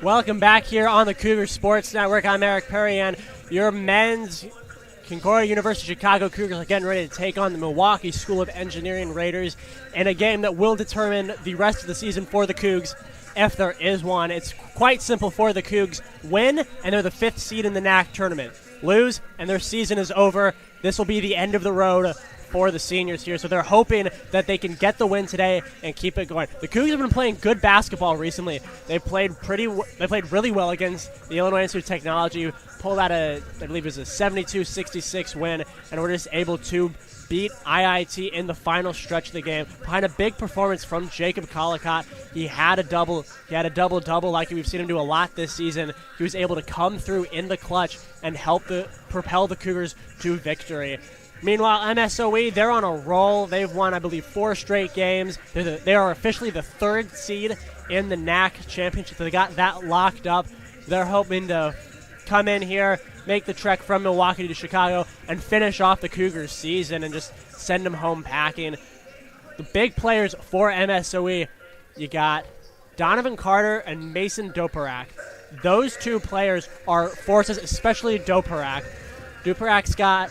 Welcome back here on the Cougar Sports Network. I'm Eric Perry, and your men's Concordia University Chicago Cougars are getting ready to take on the Milwaukee School of Engineering Raiders in a game that will determine the rest of the season for the Cougs, if there is one. It's quite simple for the Cougs. Win, and they're the 5th seed in the NAC tournament. Lose, and their season is over. This will be the end of the road for the seniors here, so they're hoping that they can get the win today and keep it going. The Cougs have been playing good basketball recently. They played really well against the Illinois Institute of Technology, pulled out I believe it was a 72-66 win, and were just able to beat IIT in the final stretch of the game behind a big performance from Jacob Collicott. He had a double-double like we've seen him do a lot this season. He was able to come through in the clutch and help propel the Cougars to victory. Meanwhile, MSOE, they're on a roll. They've won, I believe, 4 straight games. They are officially the 3rd seed in the NAC championship. They got that locked up. They're hoping to come in here, make the trek from Milwaukee to Chicago, and finish off the Cougars' season and just send them home packing. The big players for MSOE, you got Donovan Carter and Mason Doparak. Those 2 players are forces, especially Doparak. Doparak's got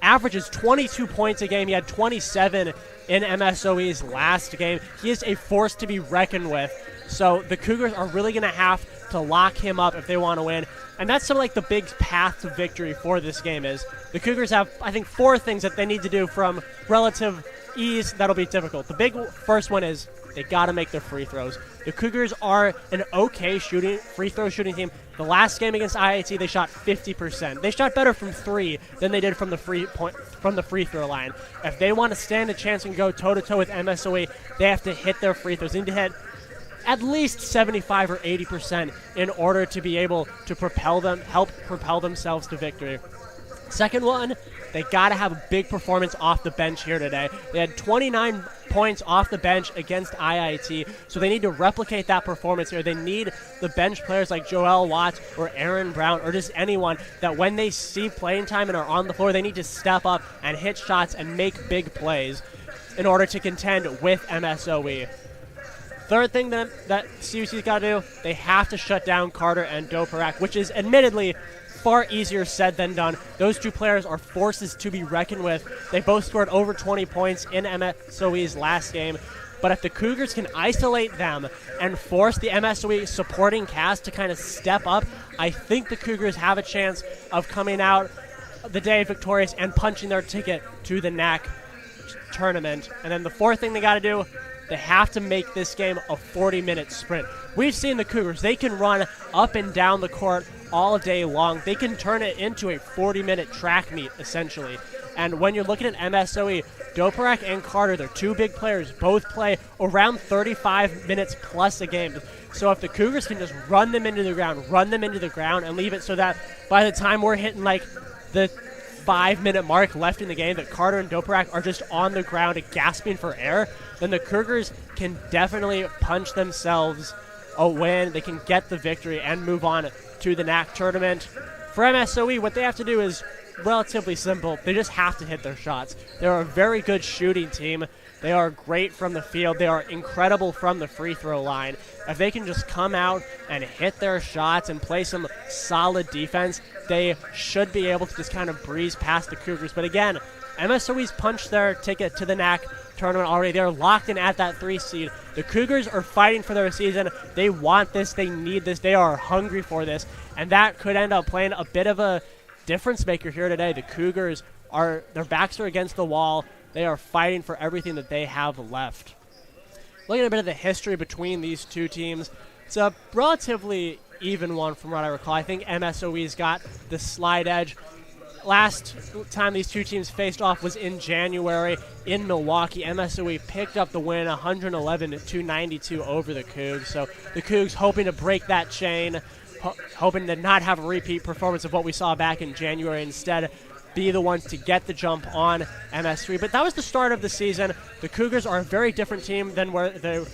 averages 22 points a game. He had 27 in MSOE's last game. He is a force to be reckoned with. So the Cougars are really going to have to lock him up if they want to win. And that's sort of like the big path to victory for this game is. The Cougars have, I think, 4 things that they need to do from relative ease that'll be difficult. The big first one is they got to make their free throws. The Cougars are an okay free throw shooting team. The last game against IIT, they shot 50%. They shot better from 3 than they did from the free throw line. If they want to stand a chance and go toe-to-toe with MSOE, they have to hit their free throws. They need to hit at least 75 or 80% in order to be able to help propel themselves to victory. Second one, they got to have a big performance off the bench here today. They had 29 points off the bench against IIT, so they need to replicate that performance here. They need the bench players like Joel Watts or Aaron Brown or just anyone that when they see playing time and are on the floor, they need to step up and hit shots and make big plays in order to contend with MSOE. Third thing that CUC's got to do, they have to shut down Carter and Doparak, which is admittedly far easier said than done. Those 2 players are forces to be reckoned with. They both scored over 20 points in MSOE's last game. But if the Cougars can isolate them and force the MSOE supporting cast to kind of step up, I think the Cougars have a chance of coming out the day victorious and punching their ticket to the NAC tournament. And then the 4th thing they got to do, they have to make this game a 40-minute sprint. We've seen the Cougars. They can run up and down the court all day long. They can turn it into a 40-minute track meet, essentially. And when you're looking at MSOE, Doparak and Carter, they're 2 big players, both play around 35 minutes plus a game. So if the Cougars can just run them into the ground, and leave it so that by the time we're hitting like the 5-minute mark left in the game, that Carter and Doparak are just on the ground gasping for air, then the Cougars can definitely punch themselves a win. They can get the victory and move on to the NAC tournament. For MSOE, what they have to do is relatively simple. They just have to hit their shots. They're a very good shooting team. They are great from the field. They are incredible from the free throw line. If they can just come out and hit their shots and play some solid defense, they should be able to just kind of breeze past the Cougars. But again, MSOE's punched their ticket to the NAC tournament already. They're locked in at that 3 seed. The Cougars are fighting for their season. They want this. They need this. They are hungry for this. And that could end up playing a bit of a difference maker here today. The Cougars their backs are against the wall. They are fighting for everything that they have left. Looking at a bit of the history between these 2 teams, it's a relatively even one from what I recall. I think MSOE's got the slight edge. Last time these 2 teams faced off was in January in Milwaukee. MSOE picked up the win 111-92 over the Cougs. So the Cougs hoping to break that chain, hoping to not have a repeat performance of what we saw back in January, instead be the ones to get the jump on MS3. But that was the start of the season. The Cougars are a very different team than where they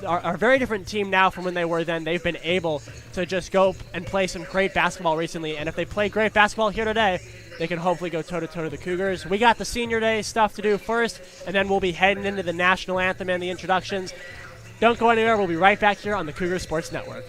are a very different team now from when they were then. They've been able to just go and play some great basketball recently, and if they play great basketball here today, they can hopefully go toe-to-toe to the Cougars. We got the Senior Day stuff to do first, and then we'll be heading into the National Anthem and the introductions. Don't go anywhere. We'll be right back here on the Cougar Sports Network.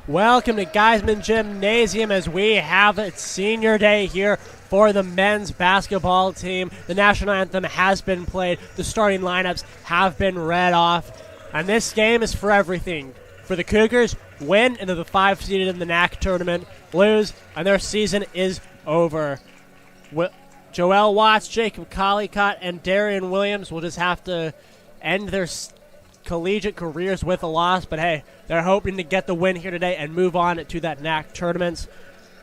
Welcome to Geisman Gymnasium as we have its senior day here for the men's basketball team. The national anthem has been played. The starting lineups have been read off. And this game is for everything. For the Cougars, win into the 5 seeded in the NAC tournament. Lose, and their season is over. Joel Watts, Jacob Collicott, and Darian Williams will just have to end their collegiate careers with a loss, but hey, they're hoping to get the win here today and move on to that NAC tournament.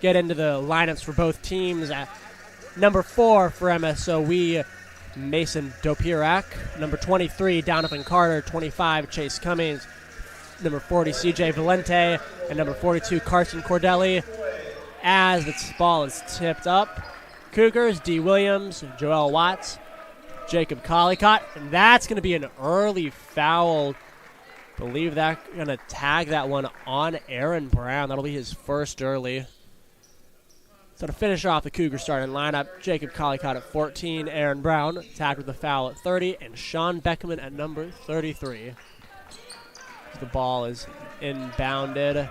Get into the lineups for both teams. At number 4 for MSOE, Mason Dopirak. Number 23, Donovan Carter. 25, Chase Cummings. Number 40, CJ Valente. And number 42, Carson Cordelli. As the ball is tipped up, Cougars, D. Williams, Joel Watts, Jacob Collicott, and that's going to be an early foul. Believe that's going to tag that one on Aaron Brown. That'll be his first early. So to finish off the Cougar starting lineup, Jacob Collicott at 14, Aaron Brown tagged with a foul at 30, and Sean Beckman at number 33. The ball is inbounded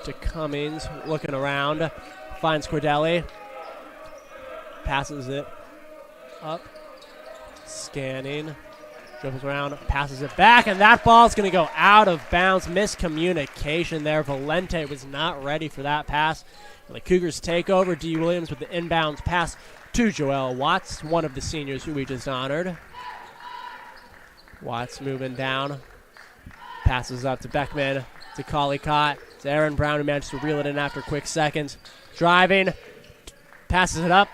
to Cummings, looking around, finds Cordelli, passes it up. Scanning, dribbles around, passes it back, and that ball's going to go out of bounds. Miscommunication there. Valente was not ready for that pass. And the Cougars take over. D. Williams with the inbounds pass to Joel Watts, one of the seniors who we just honored. Watts moving down, passes up to Beckman, to Collicott, to Aaron Brown, who managed to reel it in after quick seconds. Driving, passes it up.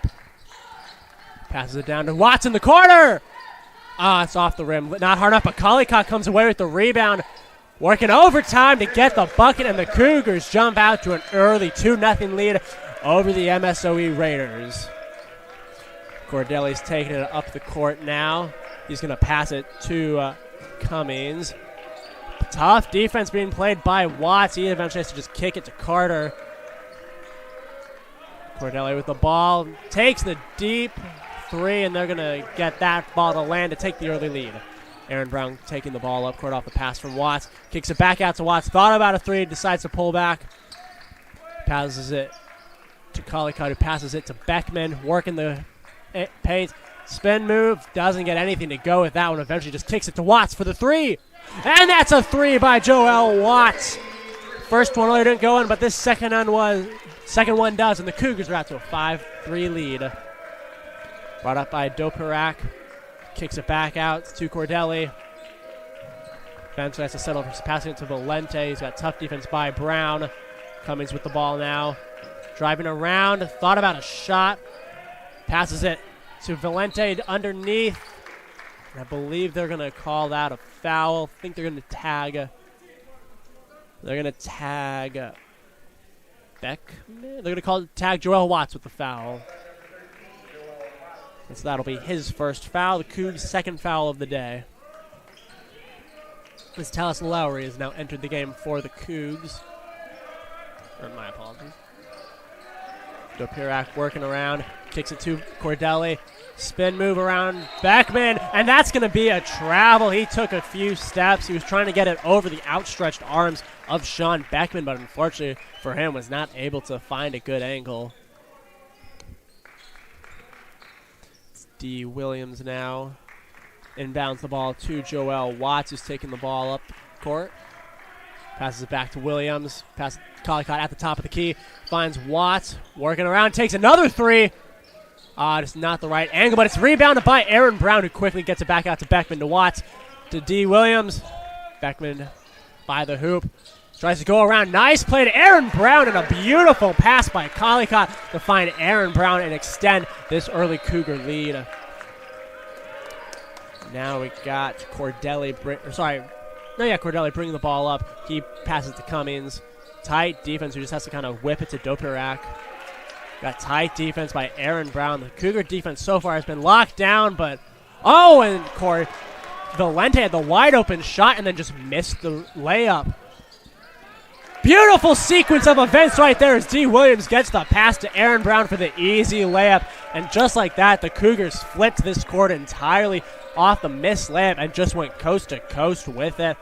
Passes it down to Watts in the corner. It's off the rim. Not hard enough, but Collicott comes away with the rebound. Working overtime to get the bucket, and the Cougars jump out to an early 2-0 lead over the MSOE Raiders. Cordelli's taking it up the court now. He's going to pass it to Cummings. Tough defense being played by Watts. He eventually has to just kick it to Carter. Cordelli with the ball. Takes the deep 3, and they're going to get that ball to land to take the early lead. Aaron Brown taking the ball up court off the pass from Watts. Kicks it back out to Watts. Thought about a 3, decides to pull back. Passes it to Collicott, who passes it to Beckman, working the paint. Spin move, doesn't get anything to go with that one. Eventually just kicks it to Watts for the 3. And that's a 3 by Joel Watts. First one really didn't go in, but this second one does, and the Cougars are out to a 5-3 lead. Brought up by Dopirak. Kicks it back out to Cordelli. Eventually has to settle for passing it to Valente. He's got tough defense by Brown. Cummings with the ball now. Driving around. Thought about a shot. Passes it to Valente underneath. And I believe they're going to call that a foul. I think they're going to tag. They're going to tag Beckman. They're going to tag Joel Watts with the foul. So that'll be his first foul, the Cougs' second foul of the day. As Talis Lowry has now entered the game for the Cougs. Or my apologies. Dopirak working around, kicks it to Cordelli. Spin move around Beckman, and that's going to be a travel. He took a few steps. He was trying to get it over the outstretched arms of Sean Beckman, but unfortunately for him was not able to find a good angle. D. Williams now inbounds the ball to Joel Watts, who's taking the ball up court. Passes it back to Williams. Pass Collicott at the top of the key. Finds Watts working around. Takes another 3. Just not the right angle, but it's rebounded by Aaron Brown, who quickly gets it back out to Beckman, to Watts, to D. Williams. Beckman by the hoop. Tries to go around. Nice play to Aaron Brown, and a beautiful pass by Collicott to find Aaron Brown and extend this early Cougar lead. Now we got Cordelli. Cordelli bringing the ball up. He passes to Cummings. Tight defense, who just has to kind of whip it to Dopirak. Got tight defense by Aaron Brown. The Cougar defense so far has been locked down, but and Valente had the wide open shot and then just missed the layup. Beautiful sequence of events right there as D. Williams gets the pass to Aaron Brown for the easy layup. And just like that, the Cougars flipped this court entirely off the missed layup and just went coast to coast with it.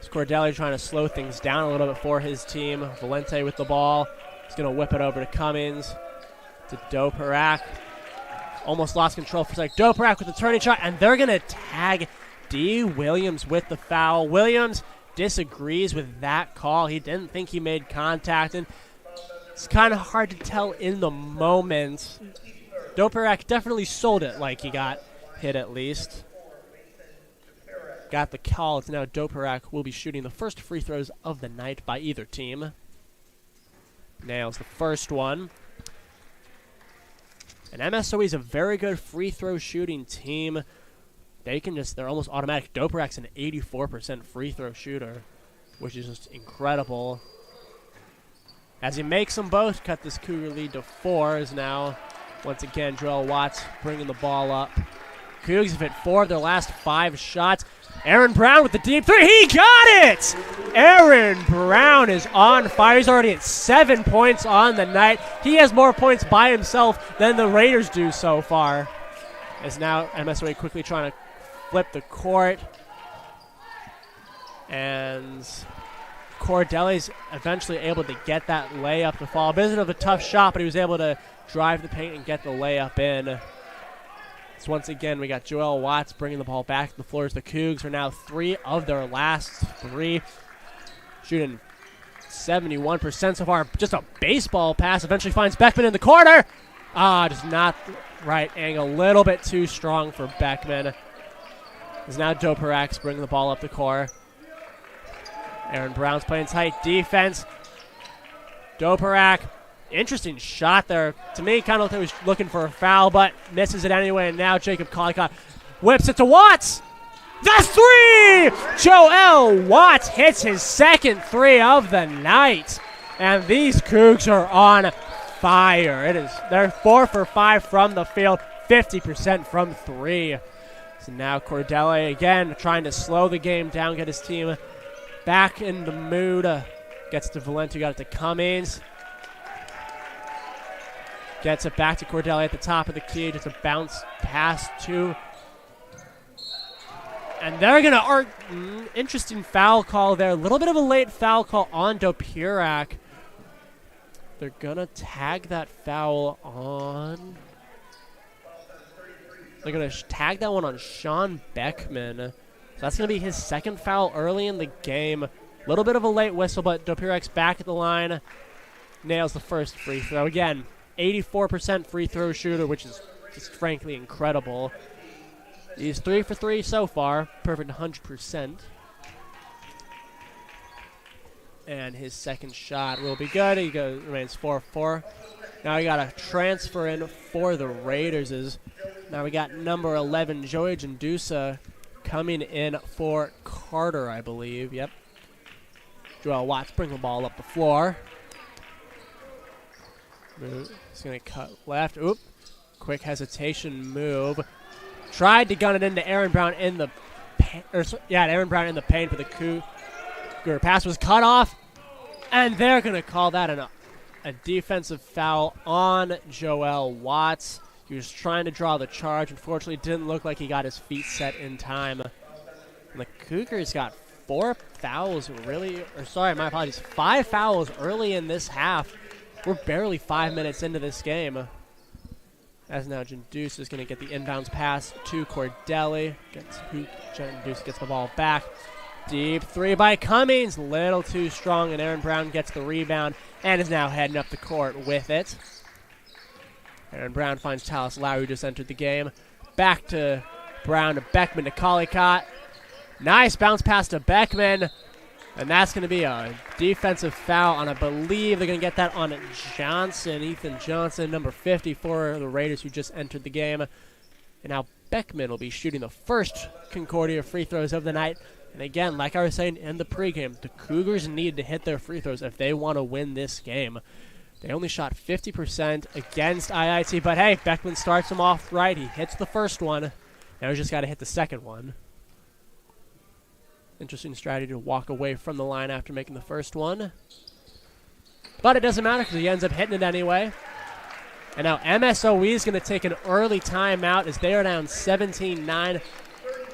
Cordelli trying to slow things down a little bit for his team. Valente with the ball. He's going to whip it over to Cummings. To Doperak. Almost lost control for a sec. Doperak with the turning shot, and they're going to tag D. Williams with the foul. Williams disagrees with that call. He didn't think he made contact, and it's kind of hard to tell in the moment. Doperak definitely sold it like he got hit at least. Got the call. It's now Doperak will be shooting the first free throws of the night by either team. Nails the first one. And MSOE is a very good free throw shooting team. They're almost automatic. Doperak's an 84% free throw shooter, which is just incredible. As he makes them both, cut this Cougar lead to 4 is now, once again, Joel Watts bringing the ball up. Cougs have hit 4 of their last 5 shots. Aaron Brown with the deep 3. He got it! Aaron Brown is on fire. He's already at 7 points on the night. He has more points by himself than the Raiders do so far. As now MSOE quickly trying to flip the court. And Cordelli's eventually able to get that layup to fall. A bit of a tough shot, but he was able to drive the paint and get the layup in. So once again, we got Joel Watts bringing the ball back to the floors. The Cougs are now 3 of their last 3. Shooting 71% so far. Just a baseball pass. Eventually finds Beckman in the corner. Just not the right angle. A little bit too strong for Beckman. As now Doperak's bringing the ball up the court. Aaron Brown's playing tight defense. Doperak. Interesting shot there. To me, kind of looked like he was looking for a foul, but misses it anyway. And now Jacob Collicott whips it to Watts. The 3! Joel Watts hits his second 3 of the night. And these Cougs are on fire. They're 4 for 5 from the field, 50% from 3. So now Cordelli again trying to slow the game down, get his team back in the mood. Gets to Valente, got it to Cummings. Gets it back to Cordelli at the top of the key. Just a bounce pass to. And they're going to interesting foul call there. A little bit of a late foul call on Doperak. They're going to tag that foul on. They're going to tag that one on Sean Beckman. So that's going to be his second foul early in the game. A little bit of a late whistle, but Doperak's back at the line. Nails the first free throw. Again, 84% free throw shooter, which is just frankly incredible. He's 3 for 3 so far, perfect 100%. And his second shot will be good. He remains 4-4. Now we got a transfer in for the Raiders. Now we got number 11, Joey Jandusa, coming in for Carter, I believe. Yep. Joel Watts bring the ball up the floor. He's going to cut left. Oop. Quick hesitation move. Tried to gun it into Aaron Brown in the Aaron Brown in the paint for the Cougar. Pass was cut off, and they're going to call that a defensive foul on Joel Watts. He was trying to draw the charge. Unfortunately, didn't look like he got his feet set in time. And the Cougars got 4 fouls my apologies, 5 fouls early in this half. We're barely 5 minutes into this game. As now Jandusa is going to get the inbounds pass to Cordelli. Jandusa gets the ball back. Deep 3 by Cummings. Little too strong, and Aaron Brown gets the rebound and is now heading up the court with it. Aaron Brown finds Talis Lowry, who just entered the game. Back to Brown to Beckman to Collicott. Nice bounce pass to Beckman. And that's going to be a defensive foul on, I believe they're going to get that on Johnson, Ethan Johnson, number 50 for the Raiders, who just entered the game. And now Beckman will be shooting the first Concordia free throws of the night. And again, like I was saying in the pregame, the Cougars need to hit their free throws if they want to win this game. They only shot 50% against IIT, but hey, Beckman starts them off right. He hits the first one. Now he's just got to hit the second one. Interesting strategy to walk away from the line after making the first one. But it doesn't matter because he ends up hitting it anyway. And now MSOE is going to take an early timeout as they are down 17-9.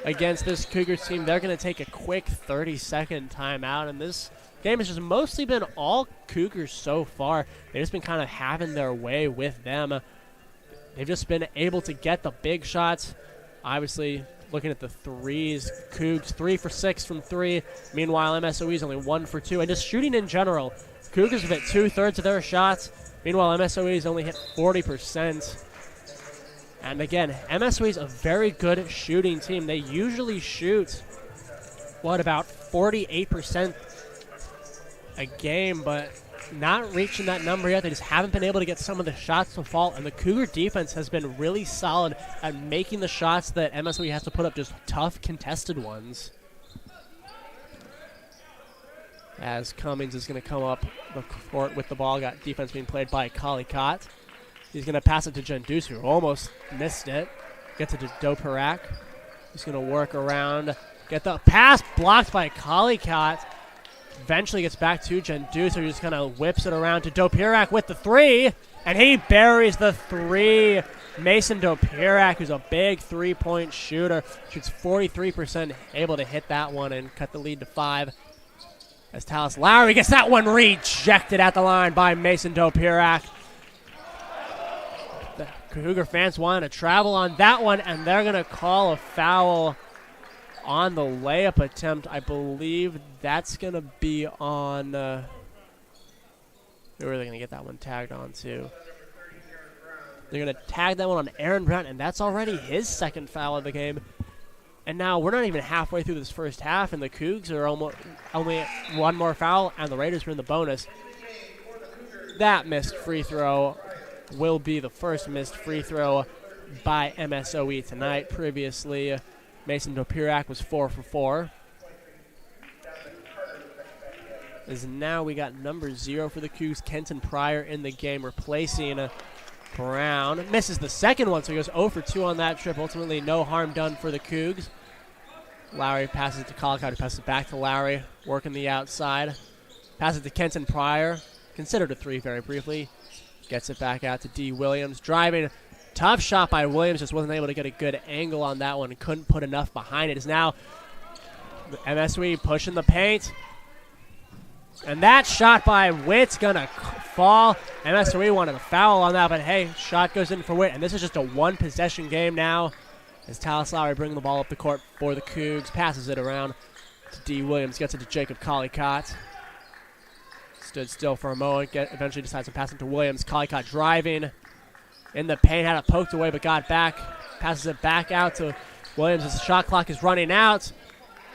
against this Cougars team. They're going to take a quick 30-second timeout, and this game has just mostly been all Cougars so far. They've just been kind of having their way with them. They've just been able to get the big shots. Obviously, looking at the threes, Cougs 3 for 6 from 3. Meanwhile, MSOE's only 1 for 2. And just shooting in general, Cougars have hit 2/3 of their shots. Meanwhile, MSOE's only hit 40%. And again, MSOE's a very good shooting team. They usually shoot, about 48% a game, but not reaching that number yet. They just haven't been able to get some of the shots to fall, and the Cougar defense has been really solid at making the shots that MSOE has to put up, just tough, contested ones. As Cummings is going to come up the court with the ball. Got defense being played by Kalikot. He's going to pass it to Jendus, who almost missed it. Gets it to Doperak. He's going to work around. Get the pass blocked by Kalikot. Eventually gets back to Jendus, who just kind of whips it around to Doperak with the 3. And he buries the 3. Mason Doperak, who's a big three-point shooter, shoots 43%, able to hit that one and cut the lead to 5. As Talis Lowry gets that one rejected at the line by Mason Doperak. The Cougar fans wanted to travel on that one, and they're going to call a foul on the layup attempt. I believe that's going to be on... who are they going to get that one tagged on to? They're going to tag that one on Aaron Brown, and that's already his second foul of the game. And now we're not even halfway through this first half, and the Cougs are only one more foul, and the Raiders are in the bonus. That missed free throw will be the first missed free throw by MSOE tonight. Previously, Mason Doperak was 4 for 4. As now we got number 0 for the Cougs, Kenton Pryor in the game, replacing Brown. Misses the second one, so he goes 0 for 2 on that trip. Ultimately, no harm done for the Cougs. Lowry passes it to Kalikot, who passes it back to Lowry, working the outside. Passes it to Kenton Pryor. Considered a 3 very briefly. Gets it back out to D. Williams. Driving. Tough shot by Williams. Just wasn't able to get a good angle on that one. Couldn't put enough behind it. Is now MSOE pushing the paint. And that shot by Witt's going to fall. MSOE wanted a foul on that, but hey, shot goes in for Witt. And this is just a one-possession game now as Talis Lowry bringing the ball up the court for the Cougs. Passes it around to D. Williams. Gets it to Jacob Kalikot. Stood still for a moment. Eventually decides to pass it to Williams. Kalikot driving in the paint. Had it poked away, but got back. Passes it back out to Williams as the shot clock is running out.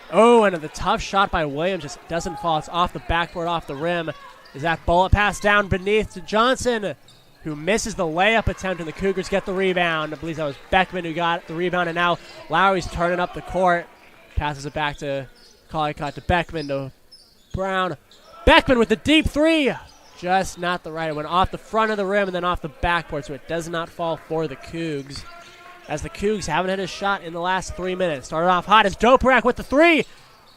Oh, and the tough shot by Williams just doesn't fall. It's off the backboard, off the rim. Is that bullet pass down beneath to Johnson, who misses the layup attempt, and the Cougars get the rebound. I believe that was Beckman who got the rebound, and now Lowry's turning up the court. Passes it back to Kalikot, to Beckman, to Brown. Beckman with the deep 3. Just not the right. It went off the front of the rim and then off the backboard, so it does not fall for the Cougs. As the Cougs haven't hit a shot in the last 3 minutes. Started off hot as Doperak with the 3.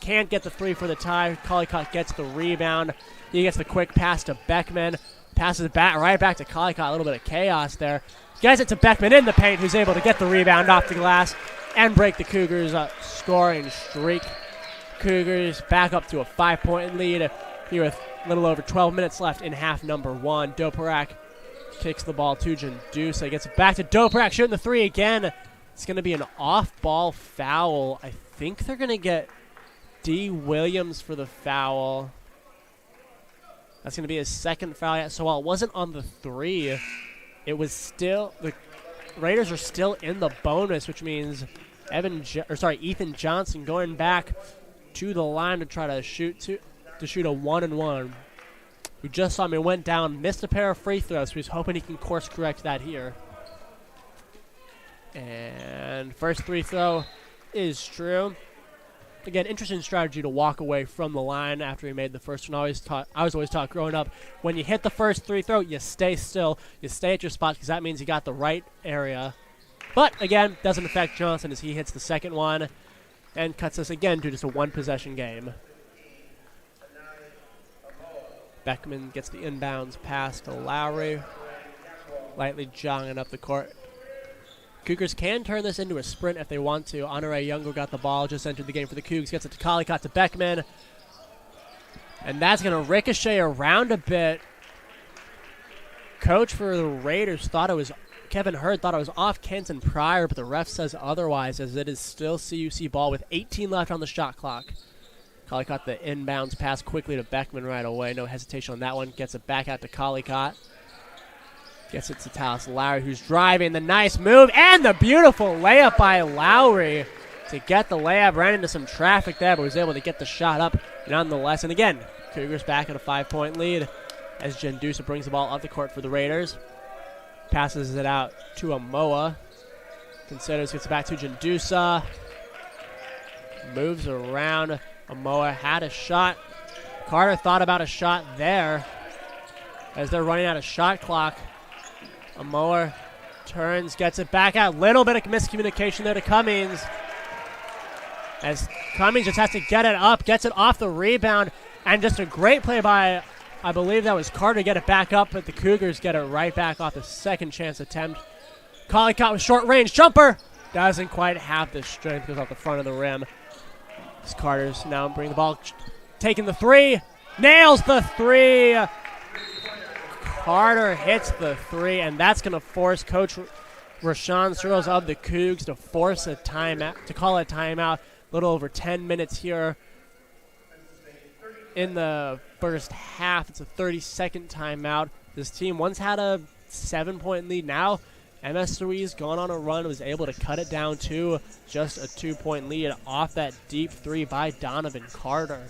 Can't get the 3 for the tie. Kalikot gets the rebound. He gets the quick pass to Beckman. Passes it back right back to Kalikot. A little bit of chaos there. Gets it to Beckman in the paint, who's able to get the rebound off the glass and break the Cougars' scoring streak. Cougars back up to a 5-point lead here with a little over 12 minutes left in half number 1. Doperak kicks the ball to Jendus. Gets it back to Doperak, shooting the 3 again. It's going to be an off-ball foul. I think they're going to get D. Williams for the foul. That's going to be his second foul. So while it wasn't on the 3, it was still, the Raiders are still in the bonus, which means Ethan Johnson going back to the line to try to shoot a 1-and-1. We just saw him. He went down, missed a pair of free throws, so he's hoping he can course correct that here. And first free throw is true. Again, interesting strategy to walk away from the line after he made the first one. I was always taught growing up, when you hit the first free throw, you stay still. You stay at your spot because that means you got the right area. But, again, doesn't affect Johnson as he hits the second one and cuts us again to just a one-possession game. Beckman gets the inbounds pass to Lowry. Lightly jogging up the court. Cougars can turn this into a sprint if they want to. Honore Youngo got the ball, just entered the game for the Cougs, gets it to Collicott to Beckman. And that's going to ricochet around a bit. Coach for the Raiders Kevin Hurd thought it was off Kenton Pryor, but the ref says otherwise, as it is still CUC ball with 18 left on the shot clock. Collicott the inbounds pass quickly to Beckman right away. No hesitation on that one. Gets it back out to Collicott. Gets it to Talis Lowry, who's driving. The nice move and the beautiful layup by Lowry to get the layup. Ran into some traffic there, but was able to get the shot up nonetheless. And again, Cougars back at a 5-point lead as Gendusa brings the ball up the court for the Raiders. Passes it out to Amoa. Considers, gets it back to Gendusa. Moves around. Amoa had a shot. Carter thought about a shot there as they're running out of shot clock. Amoa turns, gets it back out. Little bit of miscommunication there to Cummings, as Cummings just has to get it up, gets it off the rebound, and just a great play by, I believe that was Carter, to get it back up, but the Cougars get it right back off the second chance attempt. Collicott with short range jumper. Doesn't quite have the strength, goes off the front of the rim. As Carter's now bringing the ball, taking the three, nails the three. Carter hits the three, and that's going to force Coach Rashawn Searles of the Cougs to force a timeout, to call a timeout. A little over 10 minutes here in the first half. It's a 30-second timeout. This team once had a 7-point lead. Now MSOE's gone on a run, was able to cut it down to just a 2-point lead off that deep three by Donovan Carter.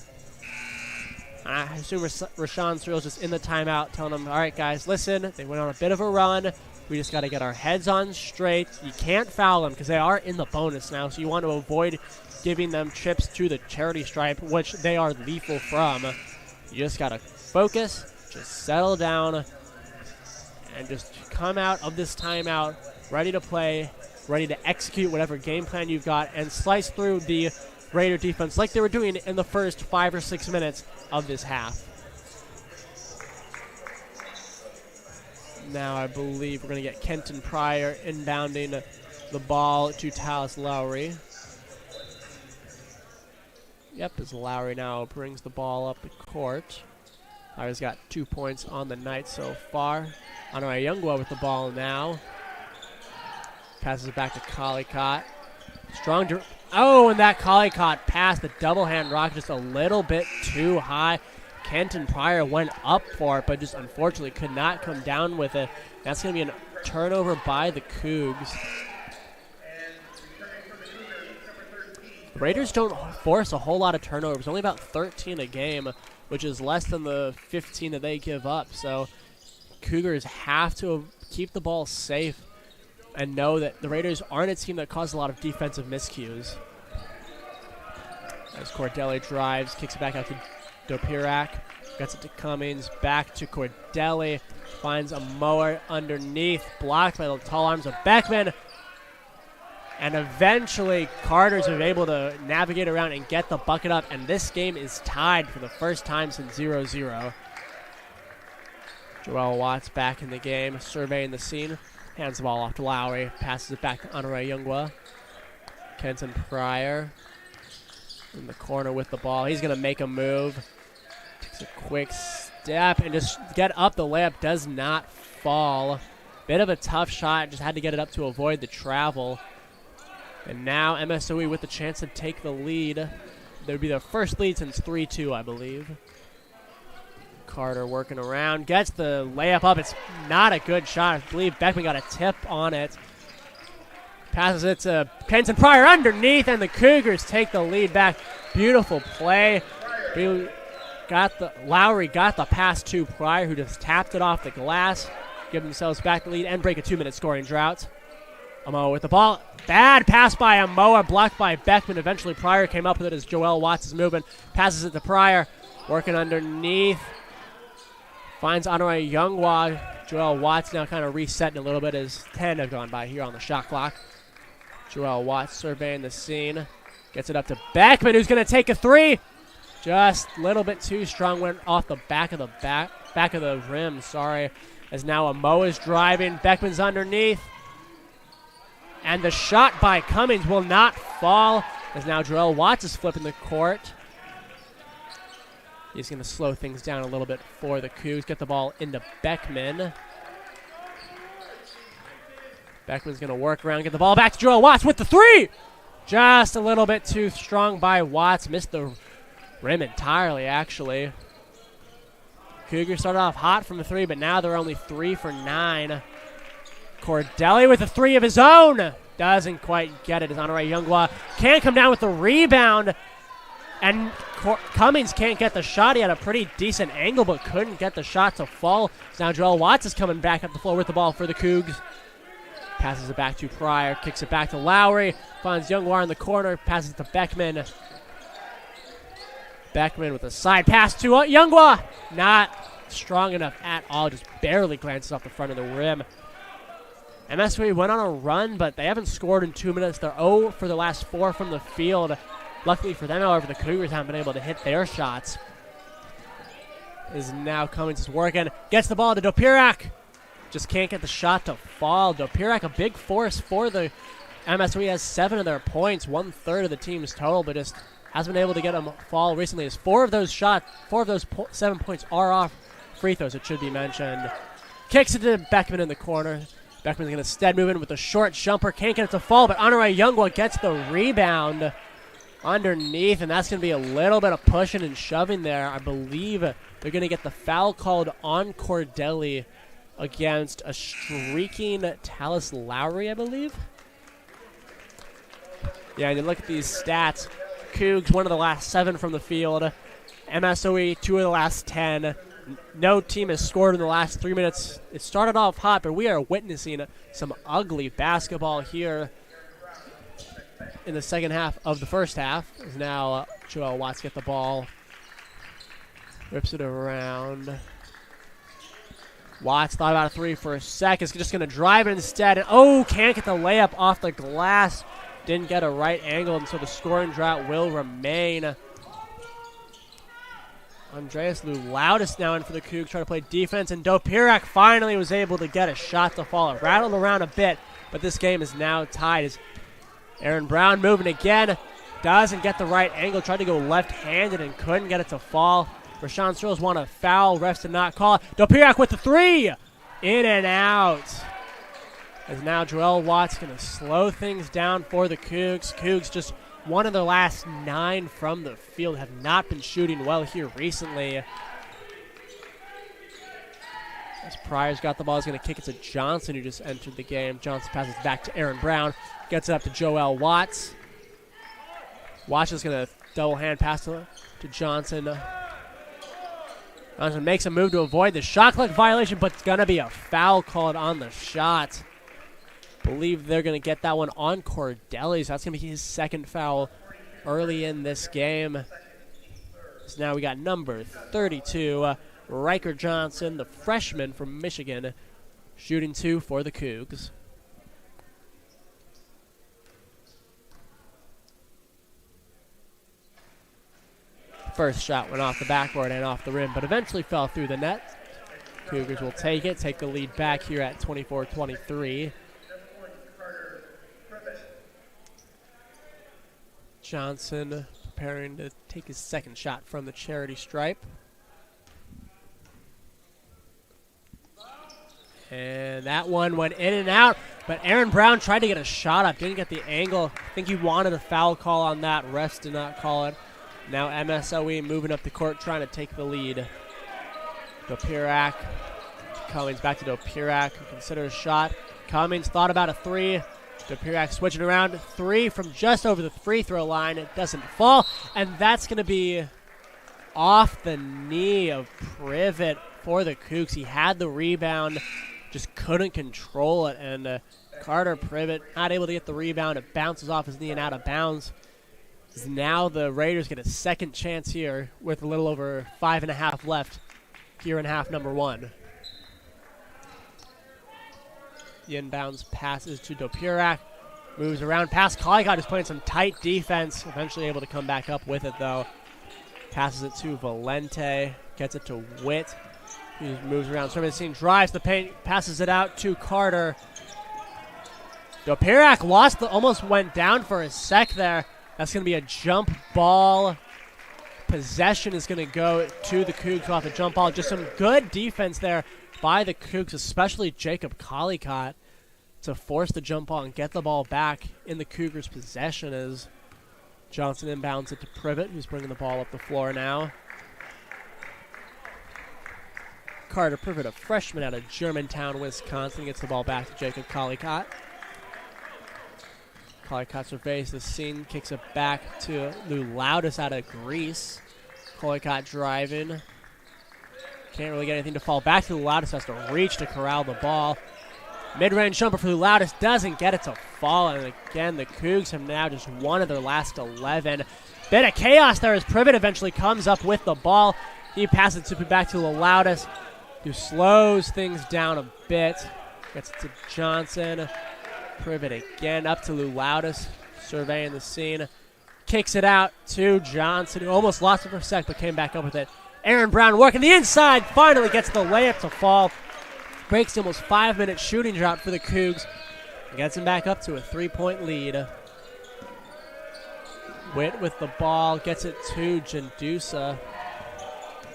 I assume Rashawn Searles just in the timeout telling them, all right, guys, listen, they went on a bit of a run. We just got to get our heads on straight. You can't foul them because they are in the bonus now, so you want to avoid giving them trips to the charity stripe, which they are lethal from. You just got to focus, just settle down, and just come out of this timeout ready to play, ready to execute whatever game plan you've got, and slice through the Raider defense like they were doing in the first 5 or 6 minutes of this half. Now I believe we're going to get Kenton Pryor inbounding the ball to Talis Lowry. Yep, as Lowry now brings the ball up the court. Lowry's got 2 points on the night so far. Honore Youngwa with the ball now. Passes it back to Collicott. And that Collicott pass, the double hand rock, just a little bit too high. Kenton Pryor went up for it, but just unfortunately could not come down with it. That's going to be a turnover by the Cougs. The Raiders don't force a whole lot of turnovers, only about 13 a game, which is less than the 15 that they give up. So Cougars have to keep the ball safe and know that the Raiders aren't a team that causes a lot of defensive miscues. As Cordelli drives, kicks it back out to Dopirak, gets it to Cummings, back to Cordelli, finds a mower underneath, blocked by the tall arms of Beckman, and eventually Carter's able to navigate around and get the bucket up, and this game is tied for the first time since 0-0. Joel Watts back in the game, surveying the scene. Hands the ball off to Lowry. Passes it back to Honore Youngwa. Kenton Pryor in the corner with the ball. He's going to make a move. Takes a quick step and just get up. The layup does not fall. Bit of a tough shot. Just had to get it up to avoid the travel. And now MSOE with the chance to take the lead. That would be their first lead since 3-2, I believe. Carter working around, gets the layup up. It's not a good shot. I believe Beckman got a tip on it. Passes it to Kenton Pryor underneath, and the Cougars take the lead back. Beautiful play. Lowry got the pass to Pryor, who just tapped it off the glass. Give themselves back the lead and break a 2-minute scoring drought. Amoa with the ball. Bad pass by Amoa, blocked by Beckman. Eventually Pryor came up with it as Joel Watts is moving. Passes it to Pryor, working underneath. Finds Honore Youngwa. Joel Watts now kind of resetting a little bit as 10 have gone by here on the shot clock. Joel Watts surveying the scene. Gets it up to Beckman, who's going to take a three. Just a little bit too strong. Went off the back of the rim, sorry. As now Amoa's driving. Beckman's underneath. And the shot by Cummings will not fall, as now Joel Watts is flipping the court. He's going to slow things down a little bit for the Cougs. Get the ball into Beckman. Beckman's going to work around, get the ball back to Joel Watts with the three. Just a little bit too strong by Watts. Missed the rim entirely, actually. Cougars started off hot from the three, but now they're only 3 for 9. Cordelli with a three of his own. Doesn't quite get it as Honoré Youngwa can't come down with the rebound. And Cummings can't get the shot. He had a pretty decent angle, but couldn't get the shot to fall. So now Joel Watts is coming back up the floor with the ball for the Cougs. Passes it back to Pryor, kicks it back to Lowry, finds Youngwa in the corner, passes it to Beckman. Beckman with a side pass to Youngwa. Not strong enough at all, just barely glances off the front of the rim. MSW went on a run, but they haven't scored in 2 minutes. They're 0 for the last 4 from the field. Luckily for them, however, the Cougars haven't been able to hit their shots. Is now Cummings is working. Gets the ball to Dopirak. Just can't get the shot to fall. Dopirak, a big force for the MSW. He has 7 of their points, 1/3 of the team's total, but just hasn't been able to get him fall recently. As 4 of those 7 points are off free throws, it should be mentioned. Kicks it to Beckman in the corner. Beckman's going to instead move in with a short jumper. Can't get it to fall, but Honoré Youngwa gets the rebound underneath, and that's going to be a little bit of pushing and shoving there. I believe they're going to get the foul called on Cordelli against a streaking Tallis Lowry, I believe. Yeah, and you look at these stats. Cougs, 1 of the last 7 from the field. MSOE, 2 of the last 10. No team has scored in the last 3 minutes. It started off hot, but we are witnessing some ugly basketball here in the second half of the first half. As now Joel Watts get the ball. Whips it around. Watts thought about a three for a sec. Is just going to drive it instead. And, can't get the layup off the glass. Didn't get a right angle, and so the scoring drought will remain. Andreas Loudis now in for the Cougs, trying to play defense, and Dopirak finally was able to get a shot to fall. It rattled around a bit, but this game is now tied. As Aaron Brown moving again, doesn't get the right angle, tried to go left-handed and couldn't get it to fall. Rashawn Searles won a foul, refs did not call it. Dopirak with the three, in and out. As now Joel Watts going to slow things down for the Cougs. Cougs just 1 of the last 9 from the field, have not been shooting well here recently. As Pryor's got the ball, he's going to kick it to Johnson, who just entered the game. Johnson passes back to Aaron Brown, gets it up to Joel Watts. Watts is going to double hand pass to Johnson. Johnson makes a move to avoid the shot clock violation, but it's going to be a foul called on the shot. Believe they're going to get that one on Cordelli, so that's going to be his second foul early in this game. So now we got number 32, Riker Johnson, the freshman from Michigan, shooting 2 for the Cougs. First shot went off the backboard and off the rim, but eventually fell through the net. Cougars will take it, take the lead back here at 24-23. Johnson preparing to take his second shot from the charity stripe. And that one went in and out, but Aaron Brown tried to get a shot up, didn't get the angle. I think he wanted a foul call on that. Refs did not call it. Now MSOE moving up the court, trying to take the lead. Dopirak. Cummings back to Dopirak, who considers a shot. Cummings thought about a three. Dopirak switching around, 3 from just over the free throw line. It doesn't fall, and that's going to be off the knee of Privet for the Cougs. He had the rebound, just couldn't control it, and Carter Privet not able to get the rebound. It bounces off his knee and out of bounds. Now the Raiders get a second chance here with a little over 5.5 left here in half number 1. The inbounds passes to Dopirak. Moves around past Collicott, who's playing some tight defense. Eventually able to come back up with it, though. Passes it to Valente. Gets it to Witt. He moves around. Serving the scene, drives the paint. Passes it out to Carter. Dopirak almost went down for a sec there. That's going to be a jump ball. Possession is going to go to the Cougs off the jump ball. Just some good defense there by the Cougs, especially Jacob Collicott, to force the jump ball and get the ball back in the Cougars' possession as Johnson inbounds it to Privet, who's bringing the ball up the floor now. Carter Privet, a freshman out of Germantown, Wisconsin, gets the ball back to Jacob Collicott. Collicott surveys the scene, kicks it back to Lou Loudis out of Greece. Collicott driving. Can't really get anything to fall back to. Lou Loudis has to reach to corral the ball. Mid-range jumper for Lou Loudis doesn't get it to fall. And again, the Cougs have now just one of their last 11. Bit of chaos there as Privet eventually comes up with the ball. He passes it back to Lou Loudis, who slows things down a bit. Gets it to Johnson. Privet again up to Lou Loudis, surveying the scene. Kicks it out to Johnson, who almost lost it for a sec but came back up with it. Aaron Brown working the inside, finally gets the layup to fall. Breaks the almost 5-minute shooting drought for the Cougs. And gets him back up to a 3-point lead. Witt with the ball, gets it to Jandusa,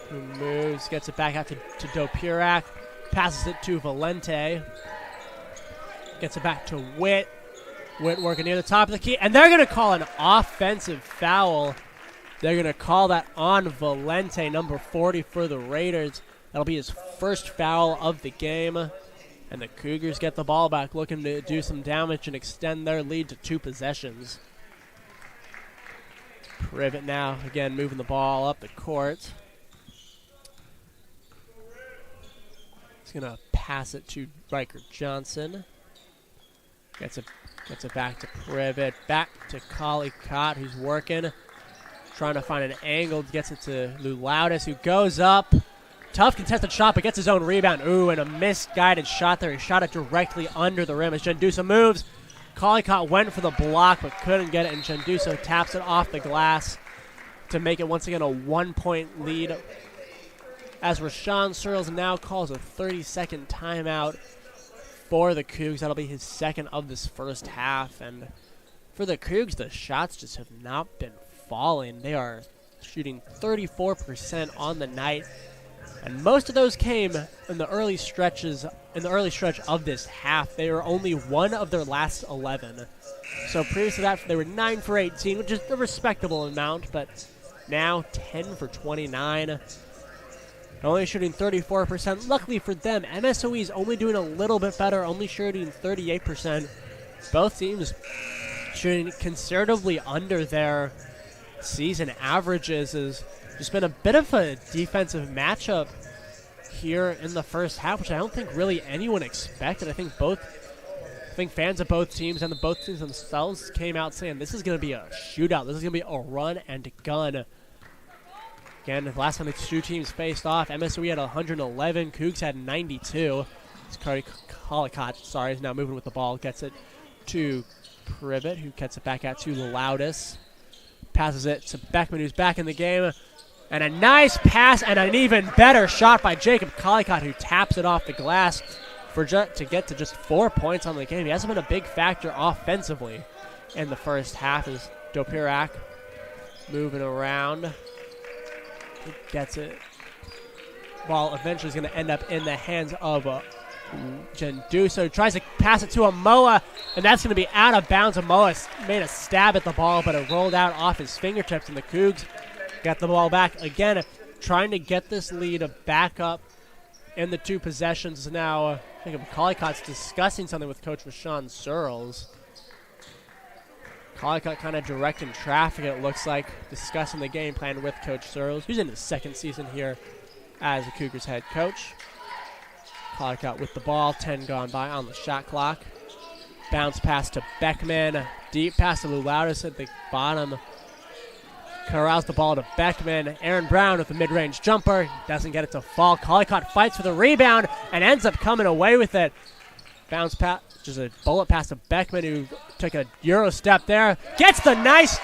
who moves, gets it back out to Dopirak, passes it to Valente. Gets it back to Witt. Witt working near the top of the key. And they're going to call an offensive foul. They're going to call that on Valente, number 40 for the Raiders. That'll be his first foul of the game. And the Cougars get the ball back, looking to do some damage and extend their lead to 2 possessions. Privet now, again, moving the ball up the court. He's going to pass it to Riker Johnson. Gets it back to Privet, back to Collicott, who's working, trying to find an angle. Gets it to Lou Loudis, who goes up. Tough contested shot, but gets his own rebound. Ooh, and a misguided shot there. He shot it directly under the rim as Jandusa moves. Collicott went for the block, but couldn't get it, and Jandusa taps it off the glass to make it once again a 1-point lead. As Rashawn Searles now calls a 30-second timeout for the Cougs. That'll be his second of this first half. And for the Cougs, the shots just have not been falling. They are shooting 34% on the night. And most of those came in the early stretch of this half. They were only one of their last 11. So previous to that, they were 9 for 18, which is a respectable amount, but now 10 for 29. Only shooting 34%. Luckily for them, MSOE is only doing a little bit better, only shooting 38%. Both teams shooting conservatively under their season averages. Has just been a bit of a defensive matchup here in the first half, which I don't think really anyone expected. I think fans of both teams and both teams themselves came out saying this is going to be a shootout. This is going to be a run and gun. Again, the last time the two teams faced off, MSOE had 111, Cougs had 92. Collicott, is now moving with the ball. Gets it to Privet, who gets it back out to Loudis. Passes it to Beckman, who's back in the game. And a nice pass and an even better shot by Jacob Collicott, who taps it off the glass to get to just 4 points on the game. He hasn't been a big factor offensively in the first half as Dopirak moving around. He gets it. Ball eventually is going to end up in the hands of Jandusa. Tries to pass it to Amoa, and that's going to be out of bounds. Amoa made a stab at the ball, but it rolled out off his fingertips, and the Cougs got the ball back again, trying to get this lead back up in the 2 possessions. Now, I think Collicott's discussing something with Coach Rashawn Searles. Collicott kind of directing traffic, it looks like, discussing the game plan with Coach Searles, who's in his second season here as the Cougars head coach. Collicott with the ball, 10 gone by on the shot clock. Bounce pass to Beckman, deep pass to Lou Loudis at the bottom. Corrals the ball to Beckman. Aaron Brown with the mid-range jumper, doesn't get it to fall. Collicott fights for the rebound and ends up coming away with it. Bounce pass, just a bullet pass to Beckman, who took a Euro step there. Gets the nice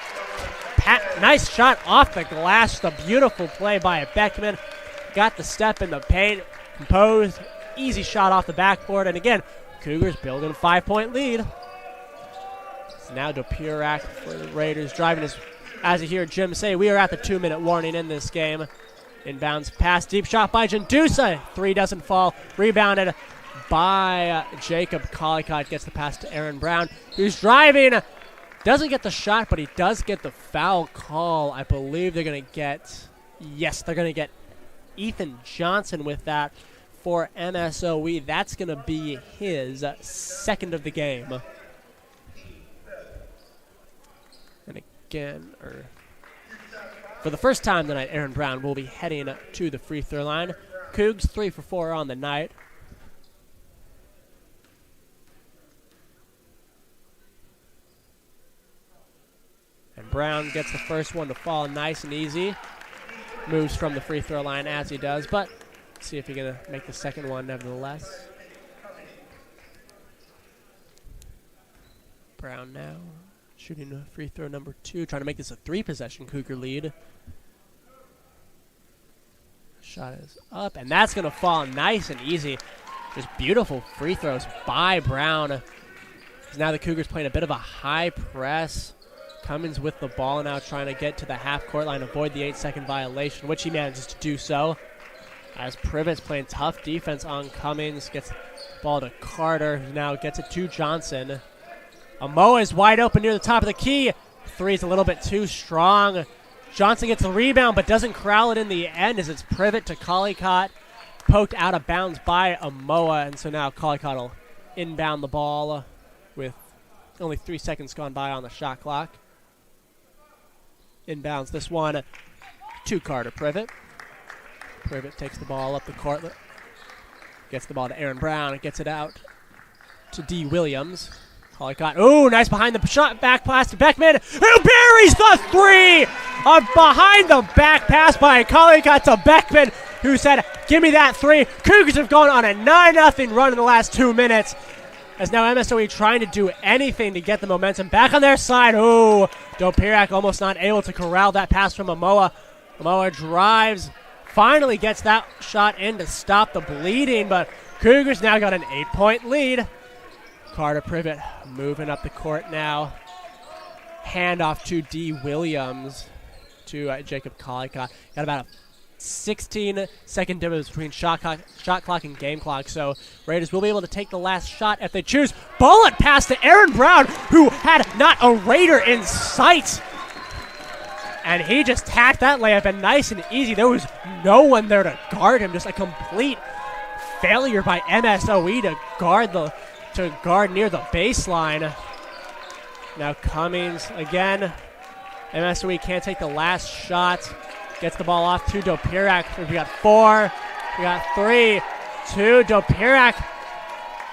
shot off the glass. Just a beautiful play by Beckman. Got the step in the paint, composed, easy shot off the backboard. And again, Cougars building a 5-point lead. So now Dopirak for the Raiders driving his, as you hear Jim say, we are at the 2-minute warning in this game. Inbounds pass, deep shot by Jandusa. 3 doesn't fall. Rebounded by Jacob Collicott. Gets the pass to Aaron Brown, who's driving. Doesn't get the shot, but he does get the foul call. I believe they're going to get, yes, they're going to get Ethan Johnson with that for MSOE. That's going to be his second of the game. And again, for the first time tonight, Aaron Brown will be heading to the free throw line. Cougs 3 for 4 on the night. And Brown gets the first one to fall nice and easy. Moves from the free throw line as he does, but see if he's going to make the second one nevertheless. Brown now shooting a free throw number 2, trying to make this a 3-possession Cougar lead. Shot is up, and that's going to fall nice and easy. Just beautiful free throws by Brown. Now the Cougars playing a bit of a high press. Cummins with the ball now trying to get to the half-court line, avoid the 8-second violation, which he manages to do so. As Privet's playing tough defense on Cummins, gets the ball to Carter, who now gets it to Johnson. Amoa is wide open near the top of the key. 3 is a little bit too strong. Johnson gets the rebound, but doesn't corral it in the end as it's Privet to Collicott. Poked out of bounds by Amoa, and so now Collicott will inbound the ball with only 3 seconds gone by on the shot clock. Inbounds this one to Carter Privet. Privet takes the ball up the court. Gets the ball to Aaron Brown. Gets it out to D. Williams. Collicott. Ooh, nice behind the shot. Back pass to Beckman, who buries the 3! A behind the back pass by Collicott to Beckman, who said, give me that 3. Cougars have gone on a 9-0 run in the last 2 minutes. As now MSOE trying to do anything to get the momentum back on their side. Ooh, Dopirak almost not able to corral that pass from Amoa. Amoa drives, finally gets that shot in to stop the bleeding, but Cougars now got an 8-point lead. Carter Privet moving up the court now. Handoff to D. Williams to Jacob Collicott. Got about a 16-second difference between shot clock and game clock, so Raiders will be able to take the last shot if they choose. Bullet pass to Aaron Brown, who had not a Raider in sight. And he just tacked that layup in nice and easy. There was no one there to guard him. Just a complete failure by MSOE to guard near the baseline. Now Cummings again. MSOE can't take the last shot. Gets the ball off to Dopirak. We got 4. We got 3. 2. Dopirak.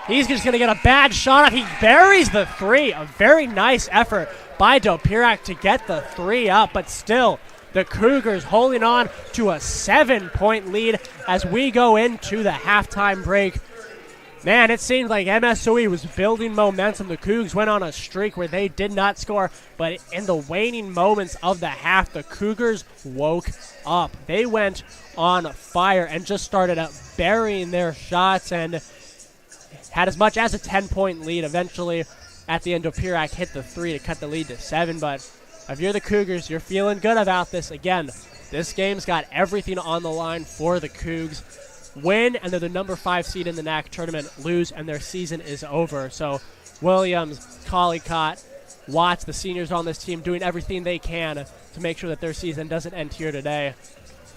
He's just going to get a bad shot off. He buries the 3. A very nice effort by Dopirak to get the 3 up. But still, the Cougars holding on to a 7-point lead as we go into the halftime break. Man, it seemed like MSOE was building momentum. The Cougs went on a streak where they did not score, but in the waning moments of the half, the Cougars woke up. They went on fire and just started burying their shots and had as much as a 10-point lead. Eventually, at the end, Dopirak hit the 3 to cut the lead to 7, but if you're the Cougars, you're feeling good about this. Again, this game's got everything on the line for the Cougs. Win, and they're the number 5 seed in the NAC tournament. Lose, and their season is over. So Williams, Collicott, Watts, the seniors on this team, doing everything they can to make sure that their season doesn't end here today.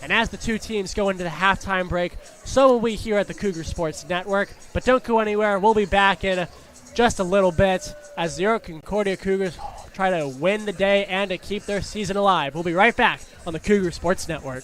And as the two teams go into the halftime break, so will we here at the Cougar Sports Network. But don't go anywhere. We'll be back in just a little bit as the Concordia Cougars try to win the day and to keep their season alive. We'll be right back on the Cougar Sports Network.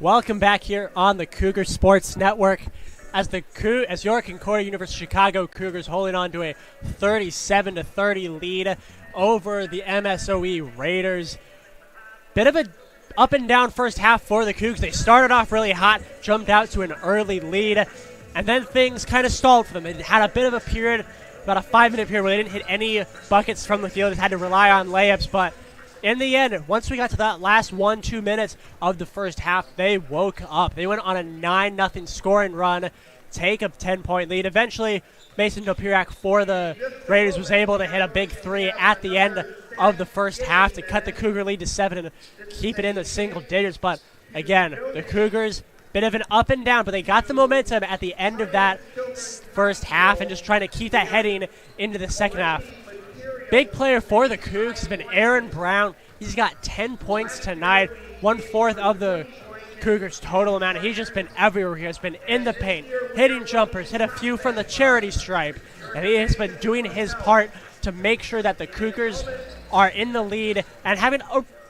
Welcome back here on the Cougar Sports Network as your Concordia University Chicago Cougars holding on to a 37-30 lead over the MSOE Raiders. Bit of a up and down first half for the Cougs. They started off really hot, jumped out to an early lead, and then things kind of stalled for them. They had a bit of a period, about a 5-minute period, where they didn't hit any buckets from the field. They had to rely on layups, but in the end, once we got to that last 1-2 minutes of the first half, they woke up. They went on a 9-0 scoring run, take a 10-point lead. Eventually, Mason Dopirak for the Raiders was able to hit a big three at the end of the first half to cut the Cougar lead to 7 and keep it in the single digits. But again, the Cougars, bit of an up and down, but they got the momentum at the end of that first half and just trying to keep that heading into the second half. Big player for the Cougs has been Aaron Brown. He's got 10 points tonight, 1/4 of the Cougars' total amount. He's just been everywhere here. He's been in the paint, hitting jumpers, hit a few from the charity stripe, and he has been doing his part to make sure that the Cougars are in the lead and having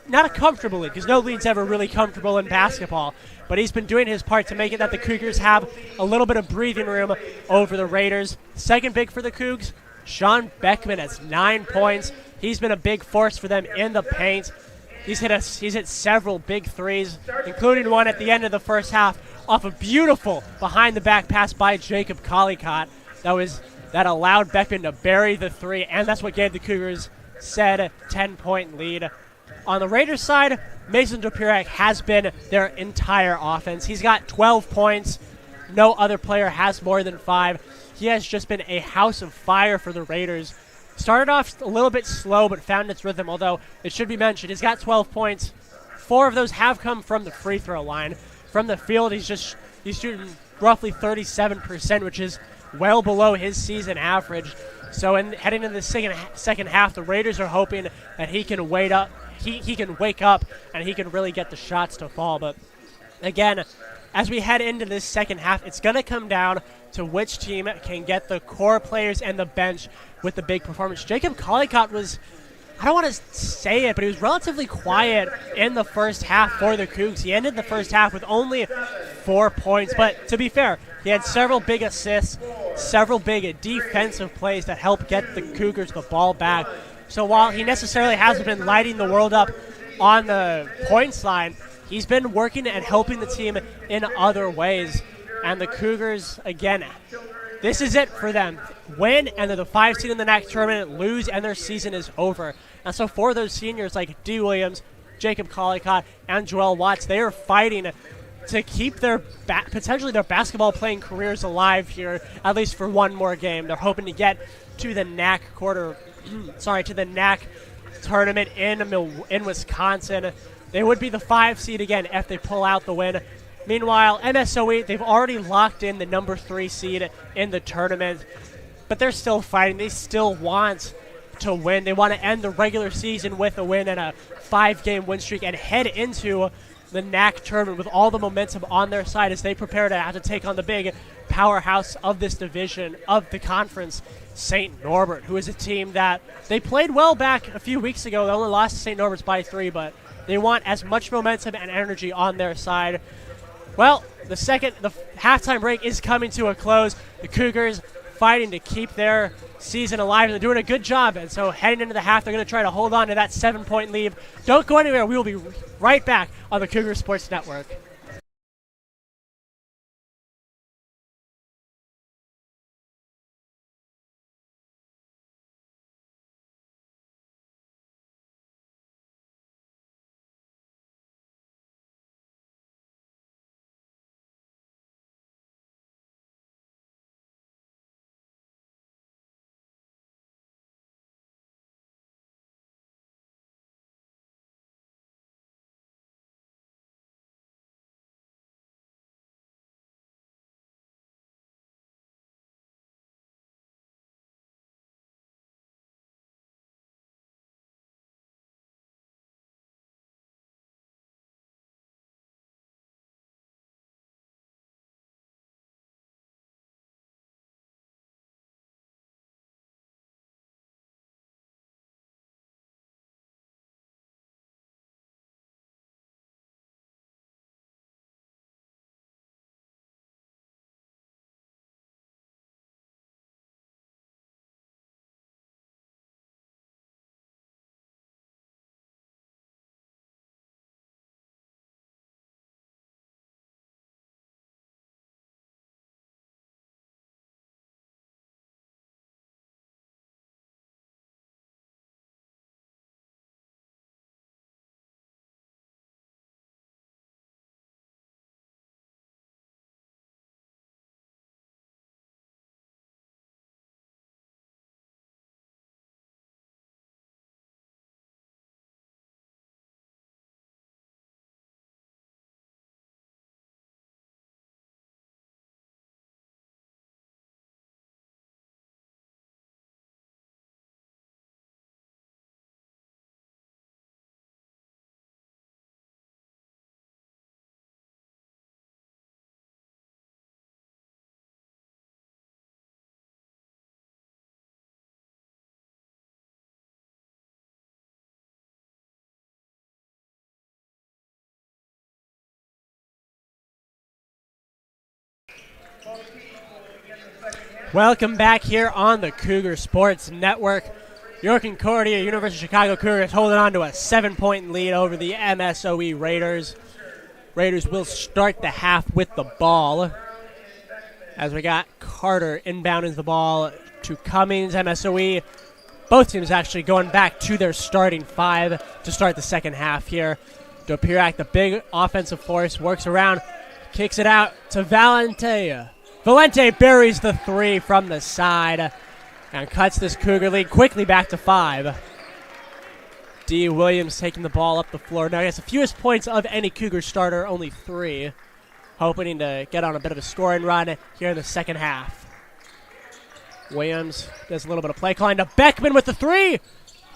not a comfortable lead, because no lead's ever really comfortable in basketball, but he's been doing his part to make it that the Cougars have a little bit of breathing room over the Raiders. Second big for the Cougs, Sean Beckman has 9 points. He's been a big force for them in the paint. He's hit several big threes, including one at the end of the first half off a beautiful behind-the-back pass by Jacob Collicott that allowed Beckman to bury the three, and that's what gave the Cougars said 10-point lead. On the Raiders side, Mason Dopirak has been their entire offense. He's got 12 points. No other player has more than 5. He has just been a house of fire for the Raiders. Started off a little bit slow, but found its rhythm, although it should be mentioned, he's got 12 points. 4 of those have come from the free throw line. From the field, he's shooting roughly 37%, which is well below his season average. So heading into the second half, the Raiders are hoping that he can wake up and he can really get the shots to fall. But again, as we head into this second half, it's going to come down to which team can get the core players and the bench with the big performance. Jacob Collicott was, I don't want to say it, but he was relatively quiet in the first half for the Cougs. He ended the first half with only 4 points, but to be fair, he had several big assists, several big defensive plays that helped get the Cougars the ball back. So while he necessarily hasn't been lighting the world up on the points line, he's been working and helping the team in other ways. And the Cougars, again, this is it for them. Win, and they're the 5 seed in the NAC tournament. Lose, and their season is over. And so for those seniors like D. Williams, Jacob Collicott, and Joel Watts, they are fighting to keep their potentially their basketball playing careers alive here, at least for one more game. They're hoping to get to the NAC to the NAC tournament in Wisconsin. They would be the 5 seed again if they pull out the win. Meanwhile, MSOE, they've already locked in the number 3 seed in the tournament, but they're still fighting. They still want to win. They want to end the regular season with a win and a 5-game win streak and head into the NAC tournament with all the momentum on their side as they prepare to have to take on the big powerhouse of this division of the conference, St. Norbert, who is a team that they played well back a few weeks ago. They only lost to St. Norbert's by 3, but they want as much momentum and energy on their side. Well, the halftime break is coming to a close. The Cougars fighting to keep their season alive, and they're doing a good job. And so heading into the half, they're going to try to hold on to that 7-point lead. Don't go anywhere. We will be right back on the Cougar Sports Network. Welcome back here on the Cougar Sports Network. Your Concordia University of Chicago Cougars holding on to a 7-point lead over the MSOE Raiders. Raiders will start the half with the ball as we got Carter inbounding the ball to Cummings. MSOE, both teams actually going back to their starting five to start the second half here. Dopirak, the big offensive force, works around, kicks it out to Valente. Valente buries the three from the side and cuts this Cougar lead quickly back to 5. D. Williams taking the ball up the floor. Now he has the fewest points of any Cougar starter, only 3. Hoping to get on a bit of a scoring run here in the second half. Williams does a little bit of play calling to Beckman with the 3.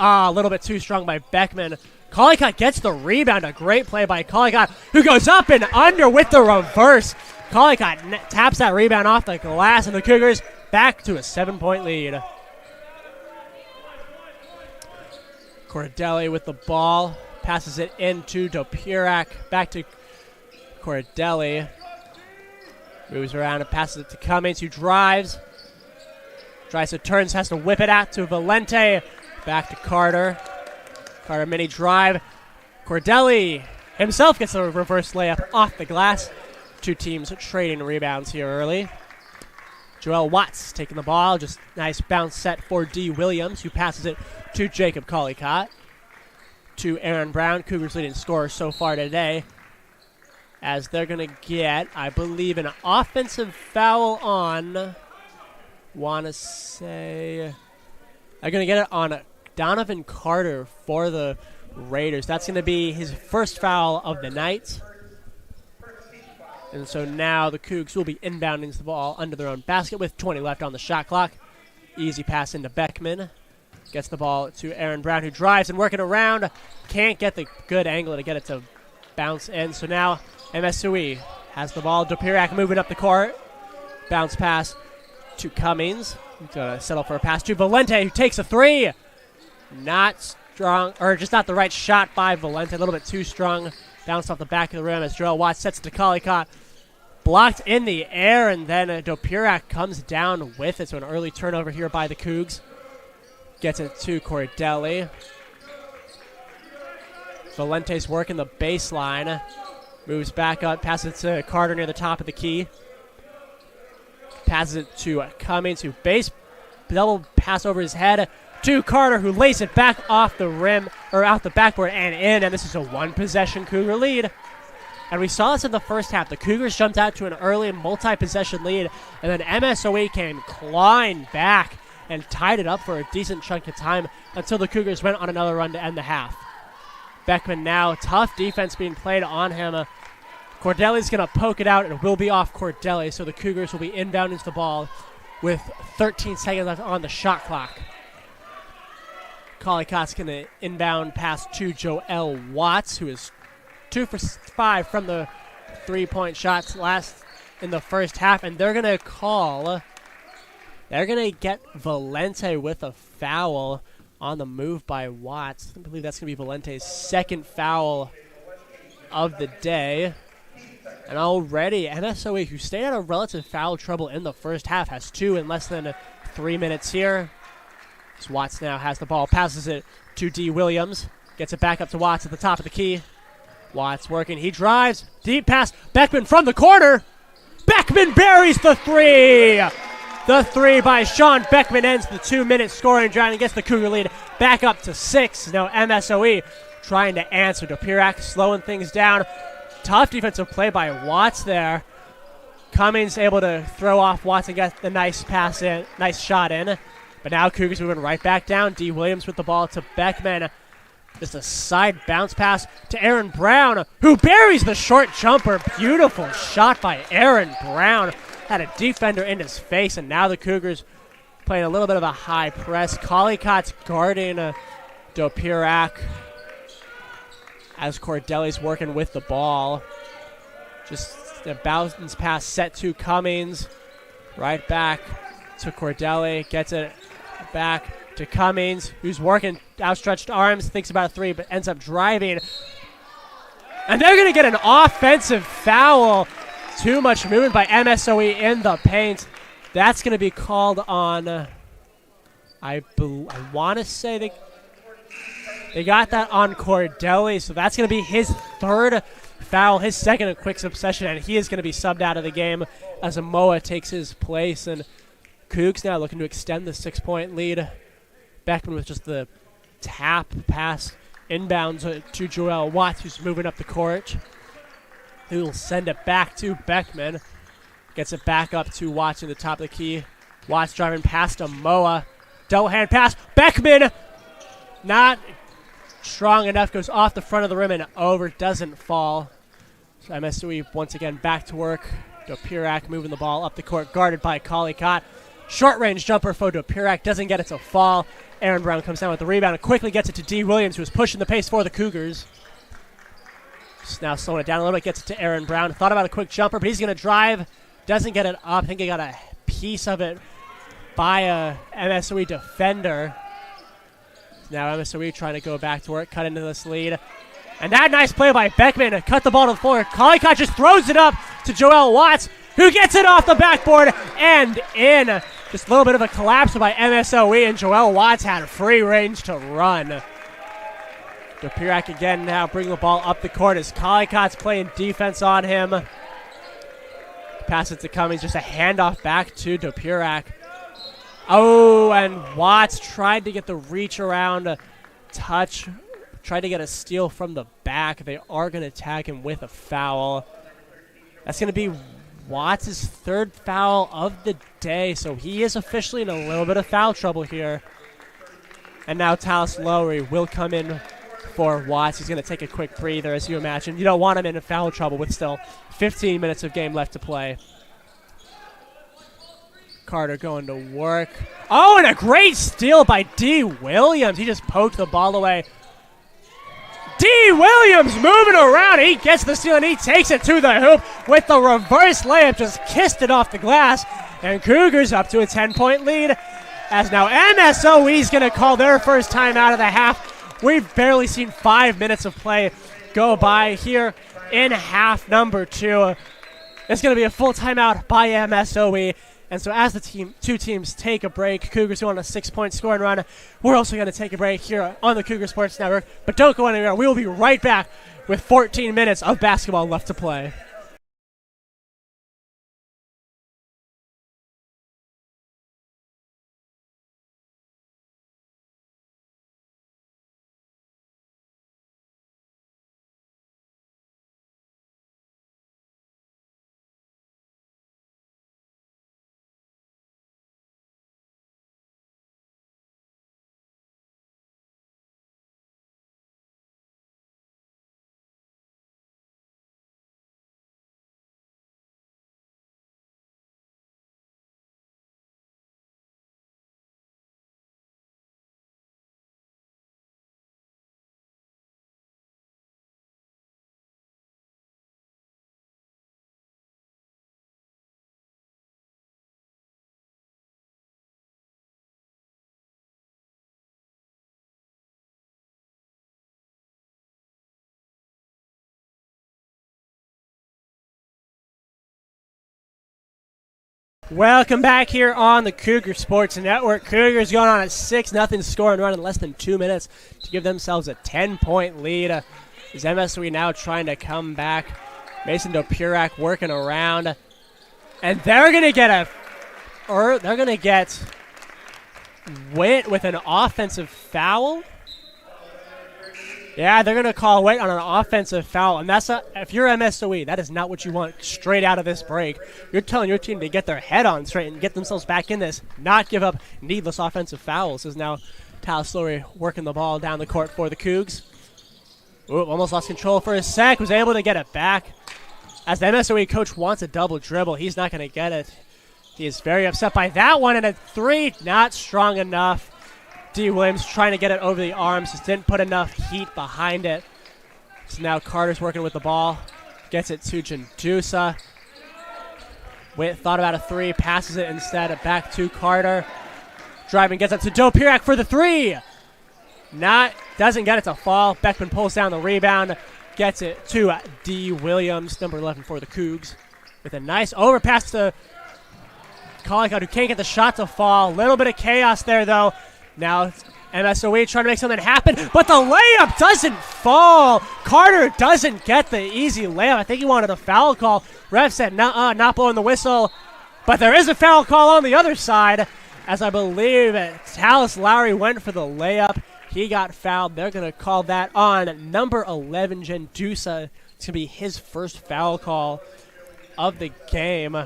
A little bit too strong by Beckman. Collicott gets the rebound. A great play by Collicott, who goes up and under with the reverse. Collicott taps that rebound off the glass, and the Cougars back to a 7-point lead. Cordelli with the ball. Passes it into Dopirak. Back to Cordelli. Moves around and passes it to Cummings, who drives. Tries to turns, has to whip it out to Valente. Back to Carter. Carter mini drive. Cordelli himself gets a reverse layup off the glass. Two teams trading rebounds here early. Joel Watts taking the ball. Just nice bounce set for D. Williams, who passes it to Jacob Collicott. To Aaron Brown, Cougars leading scorer so far today, as they're going to get, I believe, an offensive foul on, want to say, they're going to get it on Donovan Carter for the Raiders. That's going to be his first foul of the night. And so now the Cougs will be inbounding the ball under their own basket with 20 left on the shot clock. Easy pass into Beckman. Gets the ball to Aaron Brown, who drives and working around. Can't get the good angle to get it to bounce in. So now MSOE has the ball. Dopirak moving up the court. Bounce pass to Cummings. He's going to settle for a pass to Valente, who takes a 3. Not strong, or just not the right shot by Valente. A little bit too strong. Bounced off the back of the rim as Joel Watts sets it to Collicott. Blocked in the air, and then Dopirak comes down with it. So an early turnover here by the Cougs. Gets it to Cordelli. Valente's working the baseline. Moves back up, passes it to Carter near the top of the key. Passes it to Cummings, who double pass over his head to Carter, who lays it back off the rim, or out the backboard and in, and this is a one-possession Cougar lead. And we saw this in the first half. The Cougars jumped out to an early multi-possession lead, and then MSOE came clawing back and tied it up for a decent chunk of time until the Cougars went on another run to end the half. Beckman now, tough defense being played on him. Cordelli's going to poke it out, and it will be off Cordelli, so the Cougars will be inbounding the ball with 13 seconds left on the shot clock. Collicott's going to inbound pass to Joel Watts, who is 2 for 5 from the three-point shots last in the first half, and they're going to get Valente with a foul on the move by Watts. I believe that's going to be Valente's second foul of the day. And already, MSOE, who stayed out of relative foul trouble in the first half, has 2 in less than 3 minutes here. As Watts now has the ball, passes it to D. Williams. Gets it back up to Watts at the top of the key. Watts working, he drives, deep pass, Beckman from the corner. Beckman buries the 3! The 3 by Sean Beckman ends the 2-minute scoring drought and gets the Cougar lead back up to 6. Now MSOE trying to answer. Dopirak slowing things down. Tough defensive play by Watts there. Cummings able to throw off Watts and get the nice pass in, nice shot in. But now Cougars moving right back down. D. Williams with the ball to Beckman. Just a side bounce pass to Aaron Brown, who buries the short jumper. Beautiful shot by Aaron Brown. Had a defender in his face, and now the Cougars playing a little bit of a high press. Collicott's guarding Dopirak as Cordelli's working with the ball. Just a bounce pass set to Cummings. Right back to Cordelli. Gets it back to Cummings, who's working outstretched arms, thinks about a 3, but ends up driving. And they're going to get an offensive foul Too much movement by MSOE in the paint. That's going to be called on, I want to say they got that on Cordelli, so that's going to be his third foul, his second in quick succession, and he is going to be subbed out of the game as Amoa takes his place. And Cougs now looking to extend the 6-point lead. Beckman with just the tap pass inbounds to Joel Watts, who's moving up the court. Who will send it back to Beckman. Gets it back up to Watts in the top of the key. Watts driving past Amoa. Double hand pass. Beckman not strong enough. Goes off the front of the rim and over. Doesn't fall. So MSOE once again back to work. Dopirak moving the ball up the court. Guarded by Kalikot. Short range jumper for Dopirak. Doesn't get it to fall. Aaron Brown comes down with the rebound and quickly gets it to D. Williams, who is pushing the pace for the Cougars. Just now slowing it down a little bit. Gets it to Aaron Brown. Thought about a quick jumper, but he's going to drive. Doesn't get it up. I think he got a piece of it by a MSOE defender. Now MSOE trying to go back to work, cut into this lead. And that nice play by Beckman to cut the ball to the floor. Kalikot just throws it up to Joel Watts, who gets it off the backboard and in. Just a little bit of a collapse by MSOE, and Joel Watts had free range to run. Dopirak again now bringing the ball up the court as Kalikot's playing defense on him. Pass it to Cummings, just a handoff back to Dopirak. Oh, and Watts tried to get the reach around touch, tried to get a steal from the back. They are going to tag him with a foul. That's going to be Watts' third foul of the day, so he is officially in a little bit of foul trouble here. And now Talis Lowry will come in for Watts. He's going to take a quick breather, as you imagine. You don't want him in foul trouble with still 15 minutes of game left to play. Carter going to work. Oh, and a great steal by D. Williams. He just poked the ball away. D. Williams moving around. He gets the steal, and he takes it to the hoop with the reverse layup. Just kissed it off the glass. And Cougars up to a 10-point lead, as now MSOE is going to call their first time out of the half. We've barely seen 5 minutes of play go by here in half number 2. It's going to be a full timeout by MSOE. And so as the two teams take a break, Cougars go on a 6-point scoring run. We're also going to take a break here on the Cougar Sports Network. But don't go anywhere. We will be right back with 14 minutes of basketball left to play. Welcome back here on the Cougar Sports Network. Cougars going on a 6-0 scoring run in less than 2 minutes to give themselves a 10-point lead. As MSOE now trying to come back. Mason Dopirak working around. And they're going to get Witt with an offensive foul. Yeah, they're going to call Witt on an offensive foul, and if you're MSOE, that is not what you want straight out of this break. You're telling your team to get their head on straight and get themselves back in this, not give up needless offensive fouls. As now Talis Lowry working the ball down the court for the Cougs. Ooh, almost lost control for a sec, was able to get it back. As the MSOE coach wants a double dribble, he's not going to get it. He is very upset by that one, and a three, not strong enough. D. Williams trying to get it over the arms, just didn't put enough heat behind it. So now Carter's working with the ball, gets it to Jandusa. Witt thought about a three, passes it instead, back to Carter. Driving, gets it to Dopirak for the three. Doesn't get it to fall. Beckman pulls down the rebound, gets it to D. Williams, number 11 for the Cougs. with a nice overpass to Collicott, who can't get the shot to fall. A little bit of chaos there, though. Now MSOE trying to make something happen, but the layup doesn't fall. Carter doesn't get the easy layup. I think he wanted a foul call. Ref said, nuh-uh, not blowing the whistle. But there is a foul call on the other side, as I believe Tallis Lowry went for the layup. He got fouled. They're going to call that on number 11, Gendusa. It's going to be his first foul call of the game.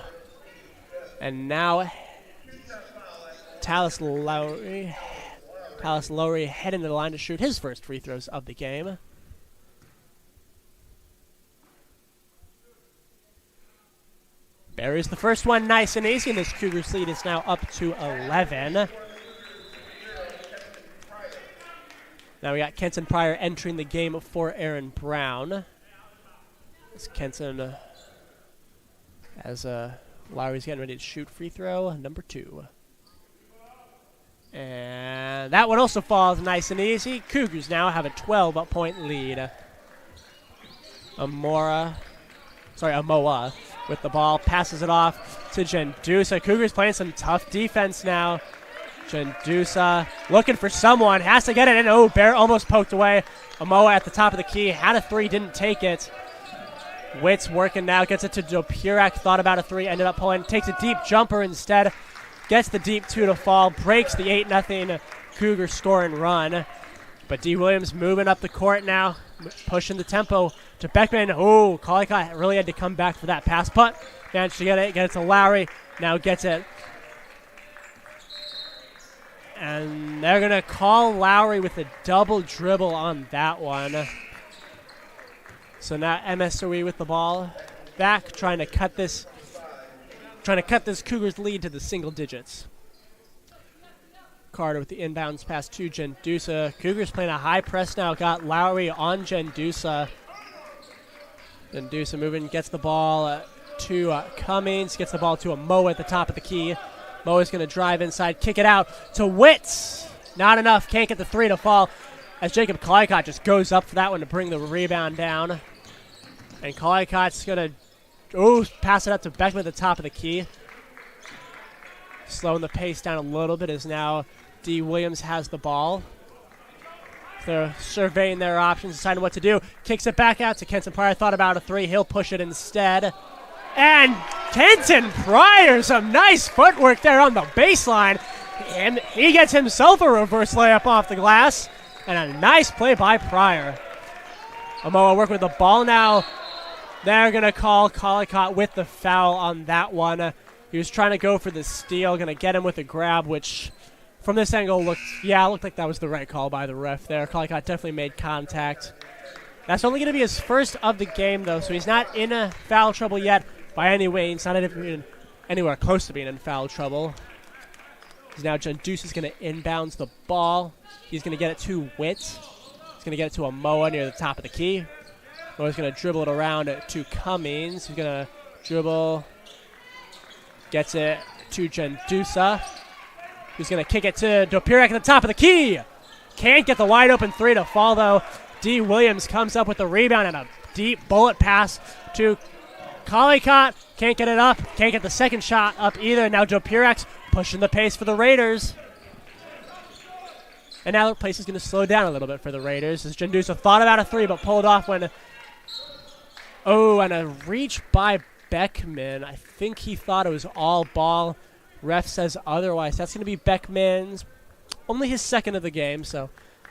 And now Tallis Lowry heading to the line to shoot his first free throws of the game. Buries the first one nice and easy, and this Cougars lead is now up to 11. Now we got Kenton Pryor entering the game for Aaron Brown. As Kenton, as Lowry's getting ready to shoot free throw number 2. And that one also falls nice and easy. Cougars now have a 12-point lead. Amoa with the ball, passes it off to Gendusa. Cougars playing some tough defense now. Gendusa looking for someone, has to get it in. Oh, Bear almost poked away. Amoa at the top of the key, had a 3, didn't take it. Witt's working now, gets it to Dopirak, thought about a 3, ended up pulling, takes a deep jumper instead. Gets the deep 2 to fall, breaks the 8-0 Cougar score and run. But D. Williams moving up the court now, pushing the tempo to Beckman. Oh, Collicott really had to come back for that pass, but managed to get it to Lowry. Now gets it. And they're going to call Lowry with a double dribble on that one. So now MSOE with the ball back, trying to cut this Cougars lead to the single digits. Carter with the inbounds pass to Gendusa. Cougars playing a high press now. Got Lowry on Gendusa. Gendusa moving, gets the ball to Cummings. Gets the ball to Amoa at the top of the key. Moa's going to drive inside, kick it out to Witz. Not enough, can't get the 3 to fall. As Jacob Collicott just goes up for that one to bring the rebound down. And Collicott's going to pass it up to Beckman at the top of the key. Slowing the pace down a little bit as now D. Williams has the ball. They're surveying their options, deciding what to do. Kicks it back out to Kenton Pryor. Thought about a 3. He'll push it instead. And Kenton Pryor, some nice footwork there on the baseline. And he gets himself a reverse layup off the glass. And a nice play by Pryor. Amoa working with the ball now. They're going to call Collicott with the foul on that one. He was trying to go for the steal, going to get him with a grab, which from this angle looked like that was the right call by the ref there. Collicott definitely made contact. That's only going to be his first of the game, though, so he's not in a foul trouble yet by any way. He's not even anywhere close to being in foul trouble. Now Gendusa going to inbounds the ball. He's going to get it to Witt. He's going to get it to Amoa near the top of the key. Amoa's going to dribble it around to Cummings. He's going to dribble. Gets it to Gendusa. Who's going to kick it to Dopirak at the top of the key. Can't get the wide open 3 to fall, though. D. Williams comes up with the rebound and a deep bullet pass to Collicott. Can't get it up. Can't get the second shot up either. Now Dopirak's pushing the pace for the Raiders. And now the pace is going to slow down a little bit for the Raiders as Gendusa thought about a 3 but pulled off when... Oh, and a reach by Beckman. I think he thought it was all ball. Ref says otherwise. That's going to be Beckman's only his second of the game, so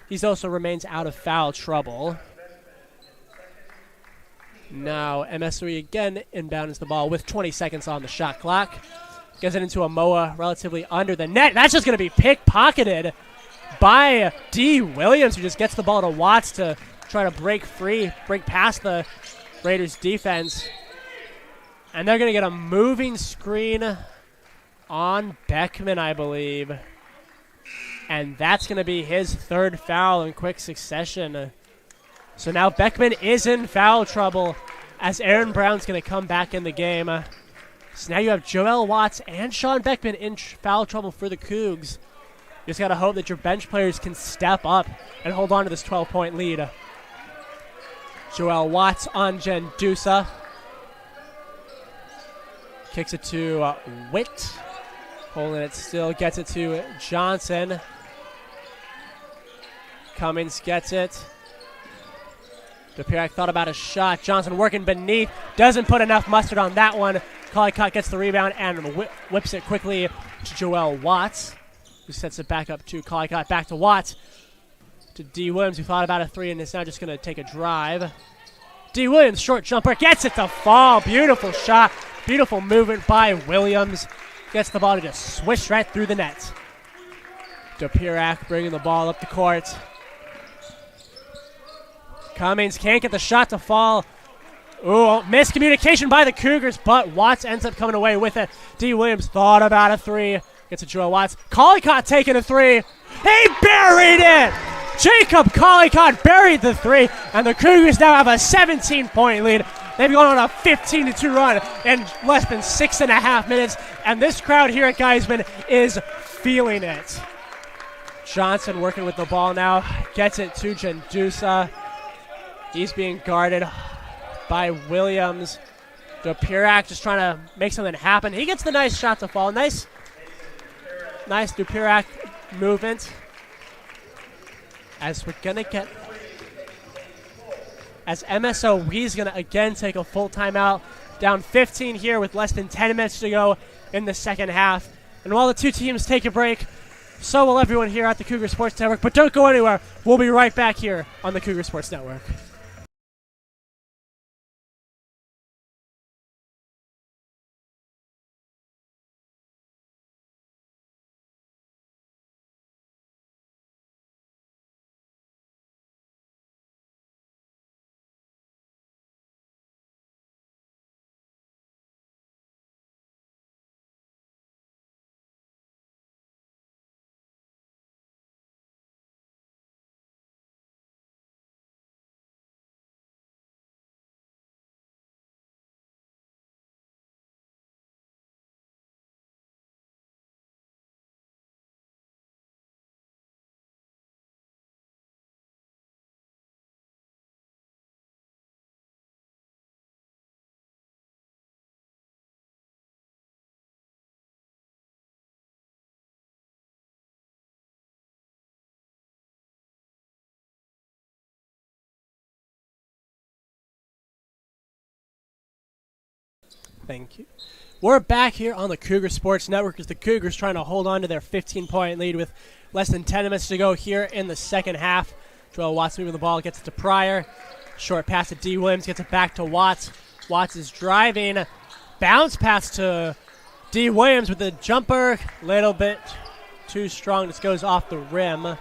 he also remains out of foul trouble. Now MSOE again inbounds the ball with 20 seconds on the shot clock. Gets it into Amoa relatively under the net. That's just going to be pickpocketed by D. Williams, who just gets the ball to Watts to try to break past the Raiders defense. And they're going to get a moving screen on Beckman, I believe. And that's going to be his third foul in quick succession. So now Beckman is in foul trouble as Aaron Brown's going to come back in the game. So now you have Joel Watts and Sean Beckman in foul trouble for the Cougs. You just got to hope that your bench players can step up and hold on to this 12-point lead. Joel Watts on Gendusa. Kicks it to Witt. Holding it still. Gets it to Johnson. Cummings gets it. Dupirak thought about a shot. Johnson working beneath. Doesn't put enough mustard on that one. Collicott gets the rebound and whips it quickly to Joel Watts, who sets it back up to Collicott. Back to Watts. To D. Williams, who thought about a three and is now just going to take a drive. D. Williams, short jumper. Gets it to fall. Beautiful shot. Beautiful movement by Williams. Gets the ball to just swish right through the net. Dupirak bringing the ball up the court. Cummings can't get the shot to fall. Ooh, miscommunication by the Cougars, but Watts ends up coming away with it. D. Williams thought about a three. Gets to Joel Watts. Collicott taking a three. He buried it! Jacob Collicott buried the three, and the Cougars now have a 17-point lead. They've gone on a 15-2 run in less than 6.5 minutes, and this crowd here at Geisman is feeling it. Johnson working with the ball now. Gets it to Jandusa. He's being guarded by Williams. Dupirak just trying to make something happen. He gets the nice shot to fall. Nice Dupirak movement. As we're going to get... As MSOE's going to again take a full timeout. Down 15 here with less than 10 minutes to go in the second half. And while the two teams take a break, so will everyone here at the Cougar Sports Network. But don't go anywhere. We'll be right back here on the Cougar Sports Network. Thank you. We're back here on the Cougar Sports Network as the Cougars trying to hold on to their 15-point lead with less than 10 minutes to go here in the second half. Joel Watts moving the ball, gets it to Pryor. Short pass to D. Williams, gets it back to Watts. Watts is driving. Bounce pass to D. Williams with the jumper. Little bit too strong. This goes off the rim.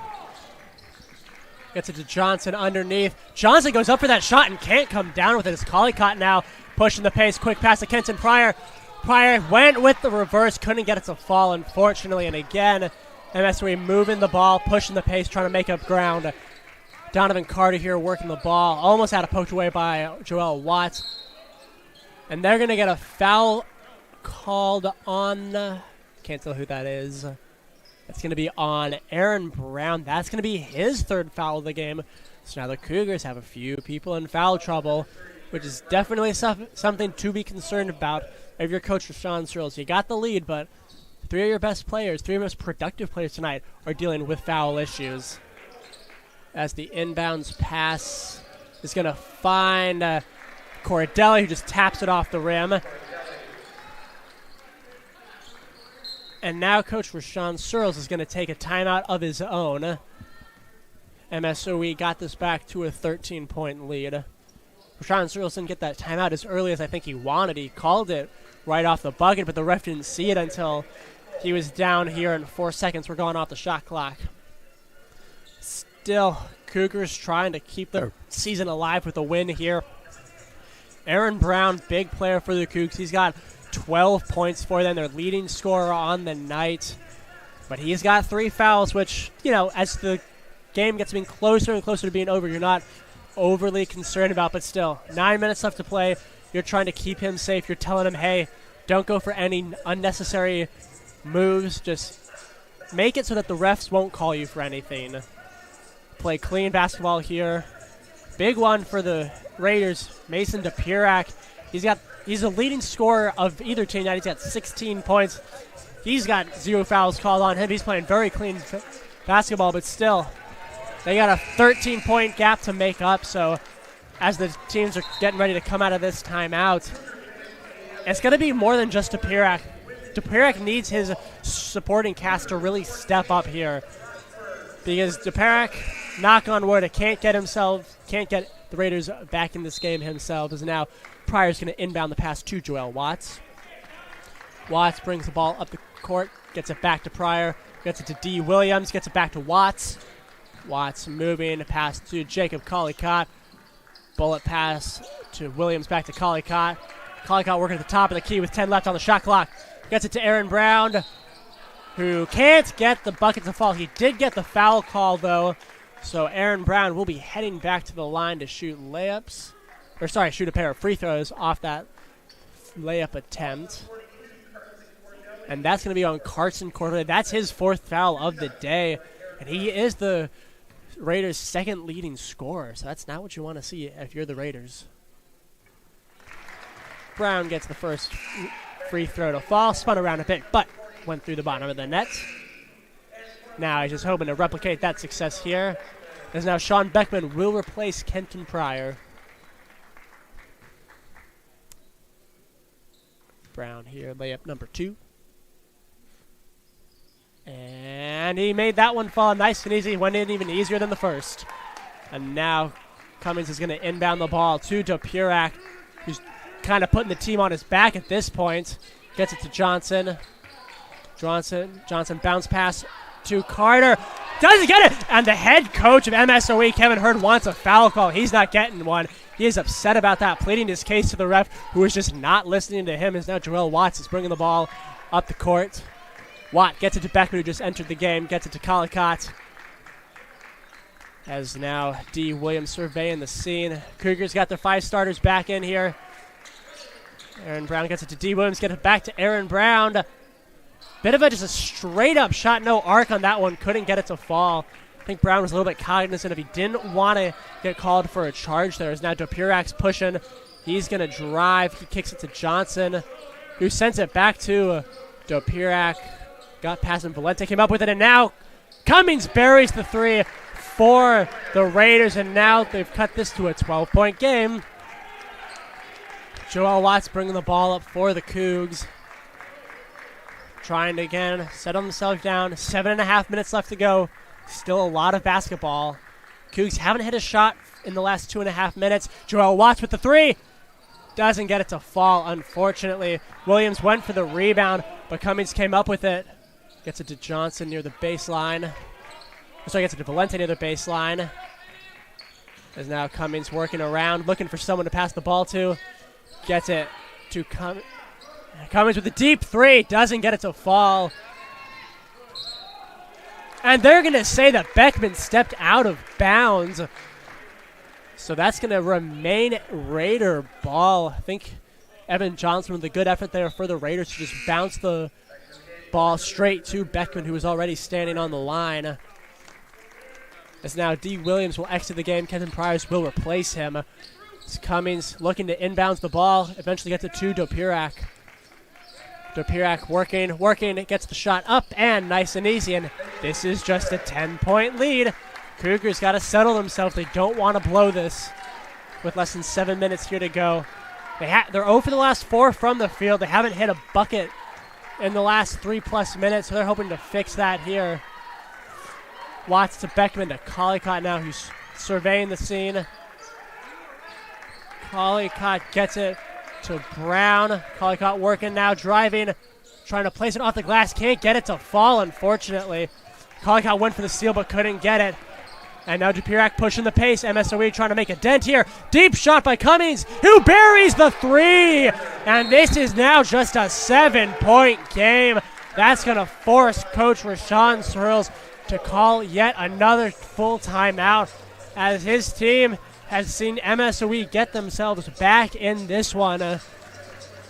Gets it to Johnson underneath. Johnson goes up for that shot and can't come down with it. It's Collicott now pushing the pace. Quick pass to Kenton Pryor. Pryor went with the reverse. Couldn't get it to fall, unfortunately. And again, MSOE moving the ball, pushing the pace, trying to make up ground. Donovan Carter here working the ball. Almost had it poked away by Joel Watts. And they're going to get a foul called on, can't tell who that is. It's going to be on Aaron Brown. That's going to be his third foul of the game. So now the Cougars have a few people in foul trouble, which is definitely something to be concerned about if you're Coach Rashawn Searles. You got the lead, but three of your best players, three of your most productive players tonight are dealing with foul issues. As the inbounds pass is going to find Cordelli, who just taps it off the rim. And now Coach Rashawn Searles is going to take a timeout of his own. MSOE got this back to a 13-point lead. Rashawn Searles didn't get that timeout as early as I think he wanted. He called it right off the bucket, but the ref didn't see it until he was down here and 4 seconds were going off the shot clock. Still, Cougars trying to keep the season alive with a win here. Aaron Brown, big player for the Cougs. He's got 12 points for them, their leading scorer on the night. But he's got 3 fouls, which, you know, as the game gets being closer and closer to being over, you're not overly concerned about. But still, 9 minutes left to play. You're trying to keep him safe. You're telling him, hey, don't go for any unnecessary moves. Just make it so that the refs won't call you for anything. Play clean basketball here. Big one for the Raiders, Mason Dupirak. He's got he's the leading scorer of either team. He's got 16 points. He's got 0 fouls called on him. He's playing very clean basketball, but still, they got a 13-point gap to make up. So as the teams are getting ready to come out of this timeout, it's going to be more than just Dopirak. Dopirak needs his supporting cast to really step up here, because Dopirak, knock on wood, can't get the Raiders back in this game himself, as now Pryor's going to inbound the pass to Joel Watts. Watts brings the ball up the court, gets it back to Pryor, gets it to D. Williams, gets it back to Watts. Watts moving, pass to Jacob Collicott. Bullet pass to Williams, back to Collicott. Collicott working at the top of the key with 10 left on the shot clock. Gets it to Aaron Brown, who can't get the bucket to fall. He did get the foul call, though, so Aaron Brown will be heading back to the line to shoot shoot a pair of free throws off that layup attempt. And that's going to be on Carson Corley. That's his 4th foul of the day, and he is the Raiders' 2nd leading scorer, so that's not what you want to see if you're the Raiders. Brown gets the first free throw to fall, spun around a bit, but went through the bottom of the net. Now he's just hoping to replicate that success here, as now Sean Beckman will replace Kenton Pryor. Brown here, layup number 2. And he made that one fall nice and easy. Went in even easier than the first. And now Cummings is going to inbound the ball to Dopirak, who's kind of putting the team on his back at this point. Gets it to Johnson. Johnson bounce pass to Carter. Doesn't get it! And the head coach of MSOE, Kevin Hurd, wants a foul call. He's not getting one. He is upset about that, pleading his case to the ref, who is just not listening to him. As now Joel Watts is bringing the ball up the court. Watt gets it to Beckman, who just entered the game. Gets it to Collicott. As now D. Williams surveying the scene. Cougars got their 5 starters back in here. Aaron Brown gets it to D. Williams. Gets it back to Aaron Brown. Bit of just a straight-up shot. No arc on that one. Couldn't get it to fall. I think Brown was a little bit cognizant if he didn't want to get called for a charge there. As now Dopirak's pushing. He's going to drive. He kicks it to Johnson, who sends it back to Dopirak. Got past him. Valente came up with it, and now Cummings buries the 3 for the Raiders, and now they've cut this to a 12-point game. Joel Watts bringing the ball up for the Cougs. Trying to, again, settle themselves down. 7.5 minutes left to go. Still a lot of basketball. Cougs haven't hit a shot in the last 2.5 minutes. Joel Watts with the 3. Doesn't get it to fall, unfortunately. Williams went for the rebound, but Cummings came up with it. Gets it to Johnson near the baseline. So gets it to Valente near the baseline. As now Cummings working around, looking for someone to pass the ball to. Gets it to Cummings with the deep 3. Doesn't get it to fall. And they're going to say that Beckman stepped out of bounds. So that's going to remain Raider ball. I think Evan Johnson with a good effort there for the Raiders to just bounce the ball straight to Beckman, who was already standing on the line. As now D. Williams will exit the game. Kenton Pryor's will replace him. As Cummings looking to inbounds the ball. Eventually gets it to Dopirak. Dopirak working, gets the shot up, and nice and easy. And this is just a 10-point lead. Cougars got to settle themselves. They don't want to blow this with less than 7 minutes here to go. They're 0 for the last 4 from the field. They haven't hit a bucket in the last 3+ minutes, so they're hoping to fix that here. Watts to Beckman to Collicott now, who's surveying the scene. Collicott gets it to Brown. Collicott working now, driving, trying to place it off the glass. Can't get it to fall, unfortunately. Collicott went for the steal but couldn't get it. And now Dopirak pushing the pace. MSOE trying to make a dent here. Deep shot by Cummings, who buries the 3. And this is now just a 7-point game. That's going to force Coach Rashawn Searles to call yet another full timeout, as his team has seen MSOE get themselves back in this one.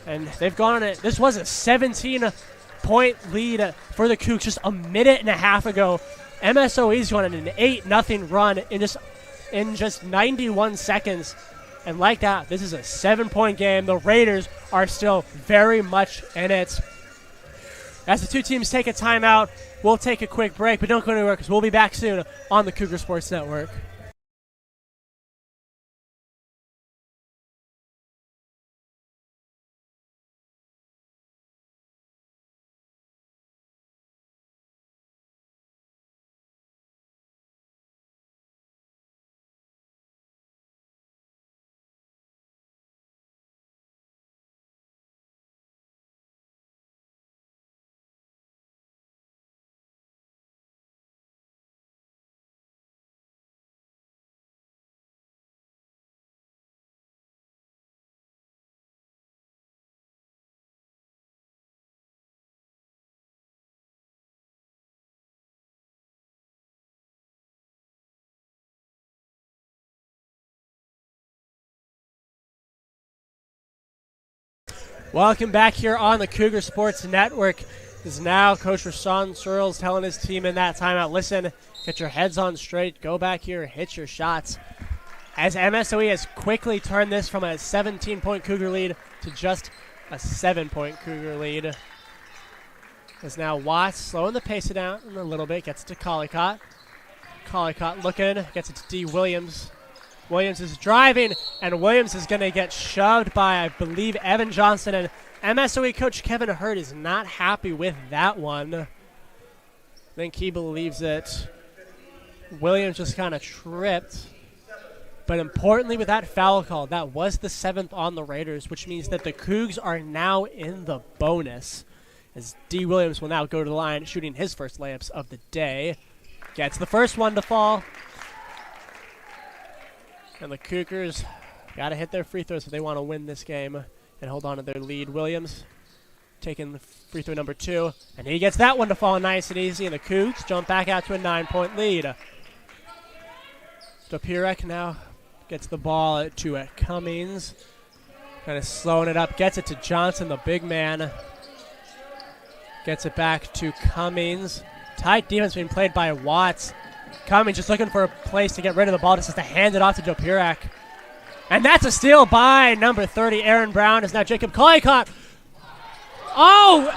And they've gone on it. This was a 17-point lead for the Cougs just a minute and a half ago. MSOE's going on an 8-0 run in just 91 seconds. And like that, this is a 7-point game. The Raiders are still very much in it. As the two teams take a timeout, we'll take a quick break, but don't go anywhere because we'll be back soon on the Cougar Sports Network. Welcome back here on the Cougar Sports Network. Is now Coach Rashawn Searles telling his team in that timeout, listen, get your heads on straight, go back here, hit your shots. As MSOE has quickly turned this from a 17-point Cougar lead to just a 7-point Cougar lead. As now Watts slowing the pace down a little bit, gets to Collicott. Collicott looking, gets it to D. Williams. Williams is driving, and Williams is going to get shoved by, I believe, Evan Johnson. And MSOE coach Kevin Hurd is not happy with that one. I think he believes that Williams just kind of tripped. But importantly, with that foul call, that was the 7th on the Raiders, which means that the Cougs are now in the bonus. As D. Williams will now go to the line, shooting his first layups of the day. Gets the first one to fall. And the Cougars got to hit their free throws if they want to win this game and hold on to their lead. Williams taking the free throw number 2, and he gets that one to fall nice and easy, and the Cougs jump back out to a 9-point lead. Dopirek now gets the ball to Cummings. Kind of slowing it up, gets it to Johnson, the big man. Gets it back to Cummings. Tight defense being played by Watts. Cummings just looking for a place to get rid of the ball, just has to hand it off to Dopirek. And that's a steal by number 30, Aaron Brown. Is now Jacob Collicott. Oh!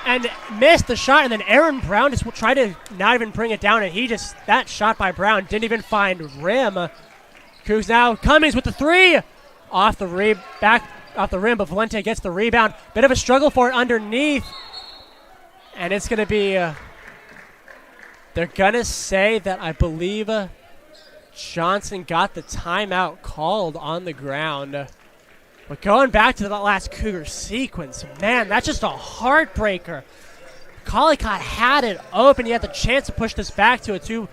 And missed the shot, and then Aaron Brown just tried to not even bring it down, and that shot by Brown didn't even find rim. Cougs now, Cummings with the 3. Off the rim, but Valente gets the rebound. Bit of a struggle for it underneath. And it's going to be... they're going to say that I believe Johnson got the timeout called on the ground. But going back to that last Cougar sequence, man, that's just a heartbreaker. Collicott had it open. He had the chance to push this back to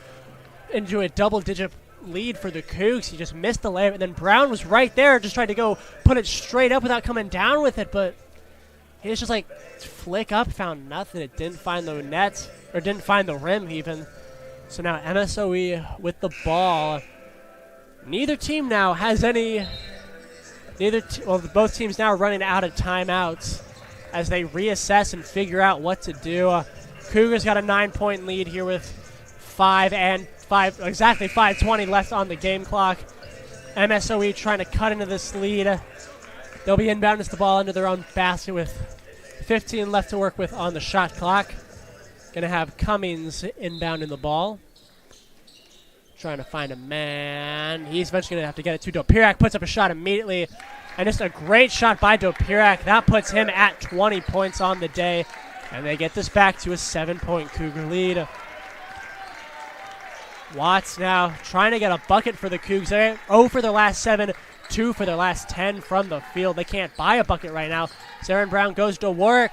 into a double-digit lead for the Cougs. He just missed the layup. And then Brown was right there, just tried to go put it straight up without coming down with it. But he was just like, flick up, found nothing. It didn't find the net. Or didn't find the rim even. So now MSOE with the ball. Neither team now has any... both teams now running out of timeouts as they reassess and figure out what to do. Cougars got a 9-point lead here with exactly 5:20 left on the game clock. MSOE trying to cut into this lead. They'll be inbounding the ball into their own basket with 15 left to work with on the shot clock. Going to have Cummings inbounding the ball. Trying to find a man. He's eventually going to have to get it to Dopirek. Puts up a shot immediately. And just a great shot by Dopirek. That puts him at 20 points on the day. And they get this back to a 7-point Cougar lead. Watts now trying to get a bucket for the Cougs. They're 0 for their last 7, 2 for their last 10 from the field. They can't buy a bucket right now. Aaron Brown goes to work.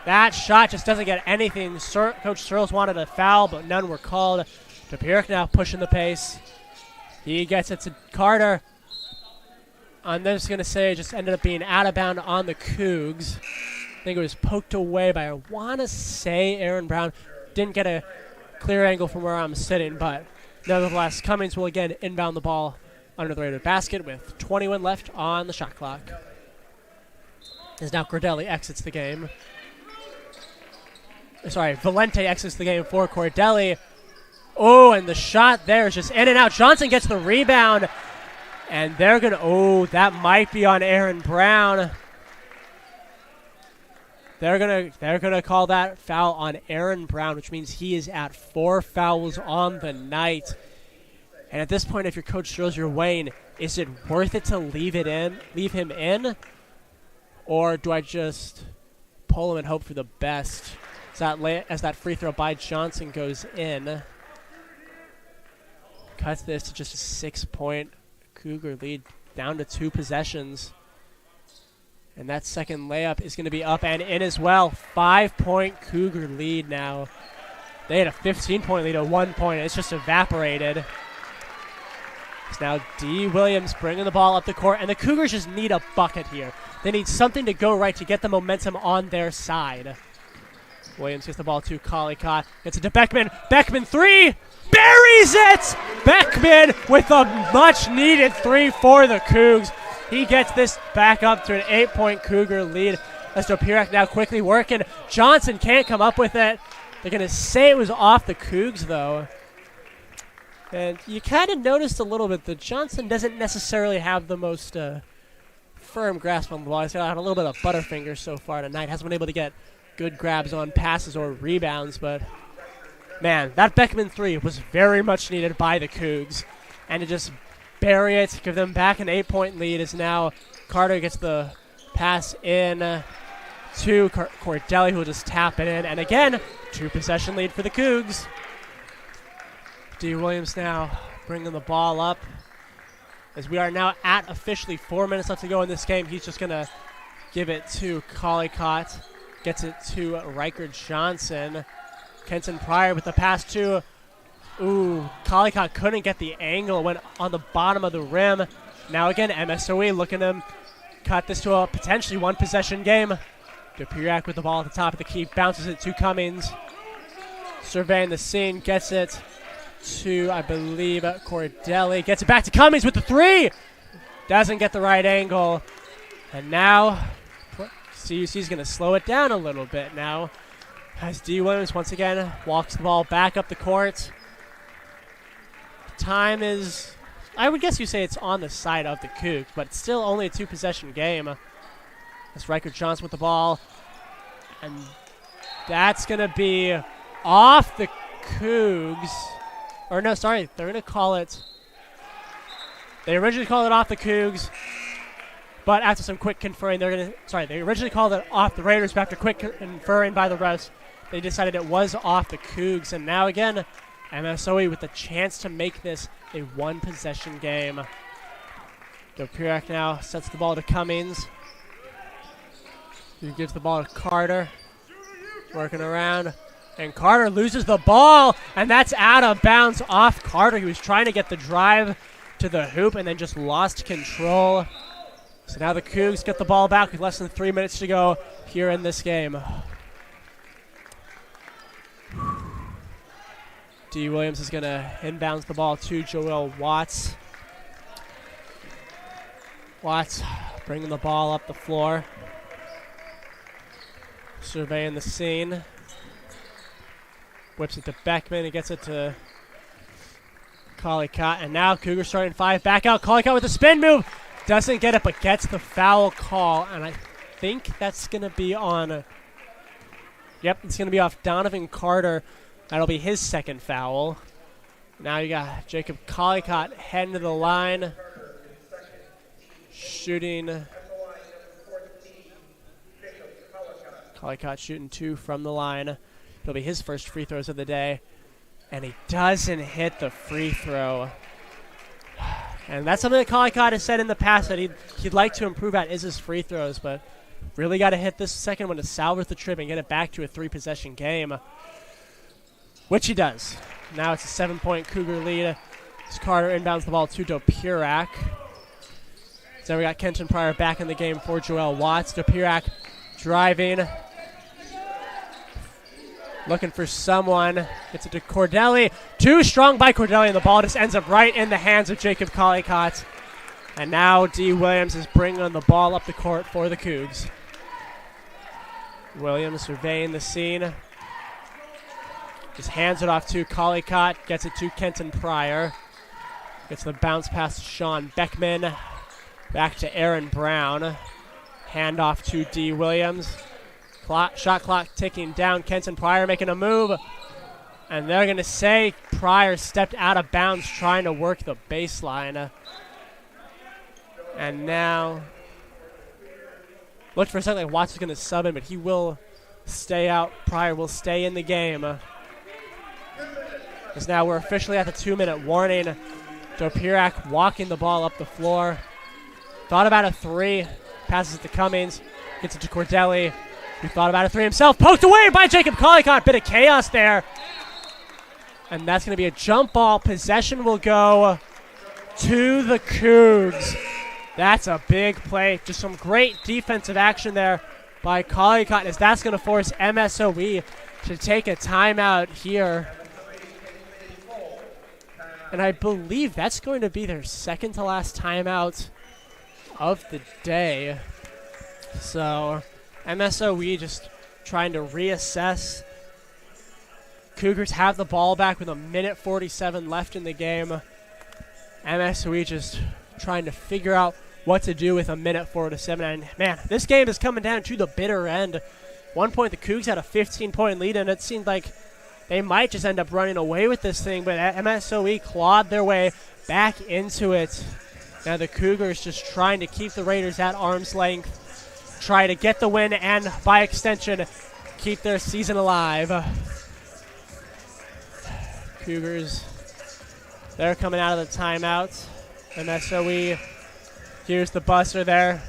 That shot just doesn't get anything. Coach Searles wanted a foul, but none were called. Dopirek now pushing the pace. He gets it to Carter. I'm just going to say it just ended up being out of bound on the Cougs. I think it was poked away by, I want to say, Aaron Brown. Didn't get a clear angle from where I'm sitting, but nevertheless, Cummings will again inbound the ball under the Raider basket with 21 left on the shot clock. As now Cordelli exits the game. Sorry, Valente exits the game for Cordelli. Oh, and the shot there is just in and out. Johnson gets the rebound. And they're going to, that might be on Aaron Brown. They're gonna call that foul on Aaron Brown, which means he is at 4 fouls on the night. And at this point, if your coach throws your way, is it worth it to leave him in, or do I just pull him and hope for the best? As that free throw by Johnson goes in, cuts this to just a 6-point Cougar lead, down to 2 possessions. And that second layup is going to be up and in as well. 5-point Cougar lead now. They had a 15-point lead at 1 point. It's just evaporated. It's now D. Williams bringing the ball up the court, and the Cougars just need a bucket here. They need something to go right to get the momentum on their side. Williams gets the ball to Collicott. Gets it to Beckman. Beckman 3! Buries it! Beckman with a much-needed 3 for the Cougs. He gets this back up to an 8-point Cougar lead. As Dopirak now quickly working. Johnson can't come up with it. They're going to say it was off the Cougs, though. And you kind of noticed a little bit that Johnson doesn't necessarily have the most firm grasp on the ball. He's got a little bit of butterfinger so far tonight. Hasn't been able to get good grabs on passes or rebounds, but man, that Beckman 3 was very much needed by the Cougs. And to just bury it, give them back an 8-point lead, as now Carter gets the pass in to Cordelli, who will just tap it in. And again, 2-possession lead for the Cougs. D. Williams now bringing the ball up. As we are now at officially 4 minutes left to go in this game, he's just going to give it to Collicott. Gets it to Riker Johnson. Kenton Pryor with the pass to Collicott couldn't get the angle. Went on the bottom of the rim. Now again, MSOE looking to cut this to a potentially 1-possession game. Dopirak with the ball at the top of the key. Bounces it to Cummings. Surveying the scene. Gets it to, I believe, Cordelli. Gets it back to Cummings with the 3. Doesn't get the right angle. And now CUC's going to slow it down a little bit now. As D. Williams once again walks the ball back up the court. Time is, I would guess you say it's on the side of the Cougs, but it's still only a 2-possession game. That's Riker Johnson with the ball. And that's going to be off the Cougs. Or no, sorry, they're going to call it. They originally called it off the Cougs, but after some quick conferring, they originally called it off the Raiders, but after quick conferring by the refs, they decided it was off the Cougs. And now again, MSOE with the chance to make this a 1-possession game. Dopirak now sets the ball to Cummings. He gives the ball to Carter. Working around. And Carter loses the ball, and that's out of bounds off Carter. He was trying to get the drive to the hoop and then just lost control. So now the Cougs get the ball back with less than 3 minutes to go here in this game. D. Williams is going to inbounds the ball to Joel Watts. Watts bringing the ball up the floor. Surveying the scene. Whips it to Beckman. He gets it to Collicott. And now Cougars starting 5. Back out. Collicott with a spin move. Doesn't get it, but gets the foul call. And I think that's going to be on. Yep, it's going to be off Donovan Carter. That'll be his second foul. Now you got Jacob Collicott heading to the line. Shooting. Collicott shooting 2 from the line. It'll be his first free throws of the day. And he doesn't hit the free throw. And that's something that Collicott has said in the past that he'd like to improve at is his free throws. But really got to hit this second one to salvage the trip and get it back to a 3-possession game. Which he does. Now it's a 7-point Cougar lead. As Carter inbounds the ball to Dopirak. So we got Kenton Pryor back in the game for Joel Watts. Dopirak driving. Looking for someone. Gets it to Cordelli. Too strong by Cordelli, and the ball just ends up right in the hands of Jacob Collicott. And now D. Williams is bringing the ball up the court for the Cougs. Williams surveying the scene. Just hands it off to Collicott. Gets it to Kenton Pryor. Gets the bounce pass to Sean Beckman. Back to Aaron Brown. Handoff to D. Williams. Shot clock ticking down. Kenton Pryor making a move. And they're going to say Pryor stepped out of bounds trying to work the baseline. And now, looked for a second like Watts is going to sub in, but he will stay out. Pryor will stay in the game. Because now we're officially at the 2-minute warning. Dopirak walking the ball up the floor. Thought about a three. Passes it to Cummings. Gets it to Cordelli, who thought about a three himself. Poked away by Jacob Collicott. Bit of chaos there. And that's going to be a jump ball. Possession will go to the Cougs. That's a big play. Just some great defensive action there by Collicott, as that's going to force MSOE to take a timeout here. And I believe that's going to be their second to last timeout of the day. So MSOE just trying to reassess. Cougars have the ball back with 1:47 left in the game. MSOE just trying to figure out what to do with 1:47. And man, this game is coming down to the bitter end. One point the Cougs had a 15-point lead, and it seemed like they might just end up running away with this thing, but MSOE clawed their way back into it. Now the Cougars just trying to keep the Raiders at arm's length, try to get the win, and by extension, keep their season alive. Cougars, they're coming out of the timeout. MSOE, here's the buzzer there,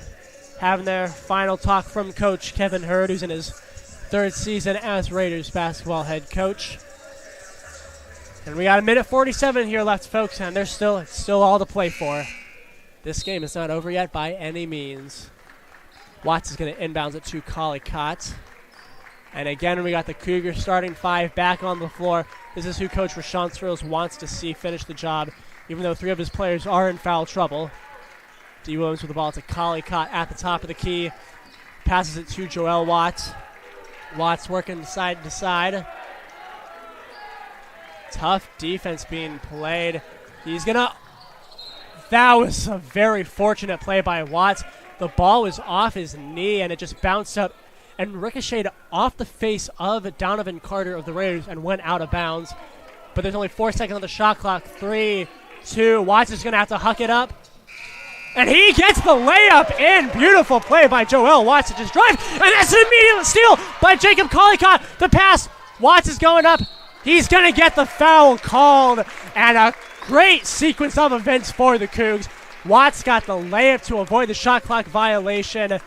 having their final talk from Coach Kevin Hurd, who's in his third season as Raiders basketball head coach. And we got 1:47 here left, folks, and it's still all to play for. This game is not over yet by any means. Watts is going to inbounds it to Collicott. And again, we got the Cougars starting five back on the floor. This is who Coach Rashawn Thrills wants to see finish the job, even though three of his players are in foul trouble. D. Williams with the ball to Collicott at the top of the key. Passes it to Joel Watts. Watts working side to side. Tough defense being played. That was a very fortunate play by Watts. The ball was off his knee, and it just bounced up and ricocheted off the face of Donovan Carter of the Raiders and went out of bounds. But there's only 4 seconds on the shot clock. 3, 2, Watts is going to have to huck it up. And he gets the layup in. Beautiful play by Joel Watts to just drive. And that's an immediate steal by Jacob Collicott. The pass. Watts is going up. He's going to get the foul called. And a great sequence of events for the Cougs. Watts got the layup to avoid the shot clock violation.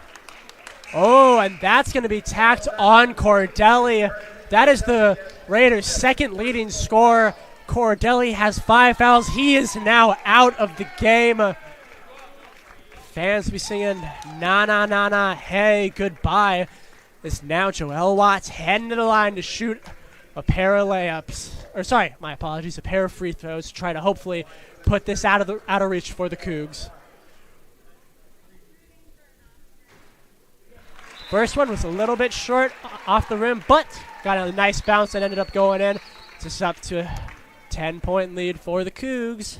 Oh, and that's going to be tacked on Cordelli. That is the Raiders' second leading scorer. Cordelli has 5 fouls. He is now out of the game. Fans be singing, na na na na, hey, goodbye. It's now Joel Watts heading to the line to shoot a pair of layups. Or sorry, my apologies, a pair of free throws to try to hopefully put this out of reach for the Cougs. First one was a little bit short off the rim, but got a nice bounce and ended up going in. It's up to a 10-point lead for the Cougs.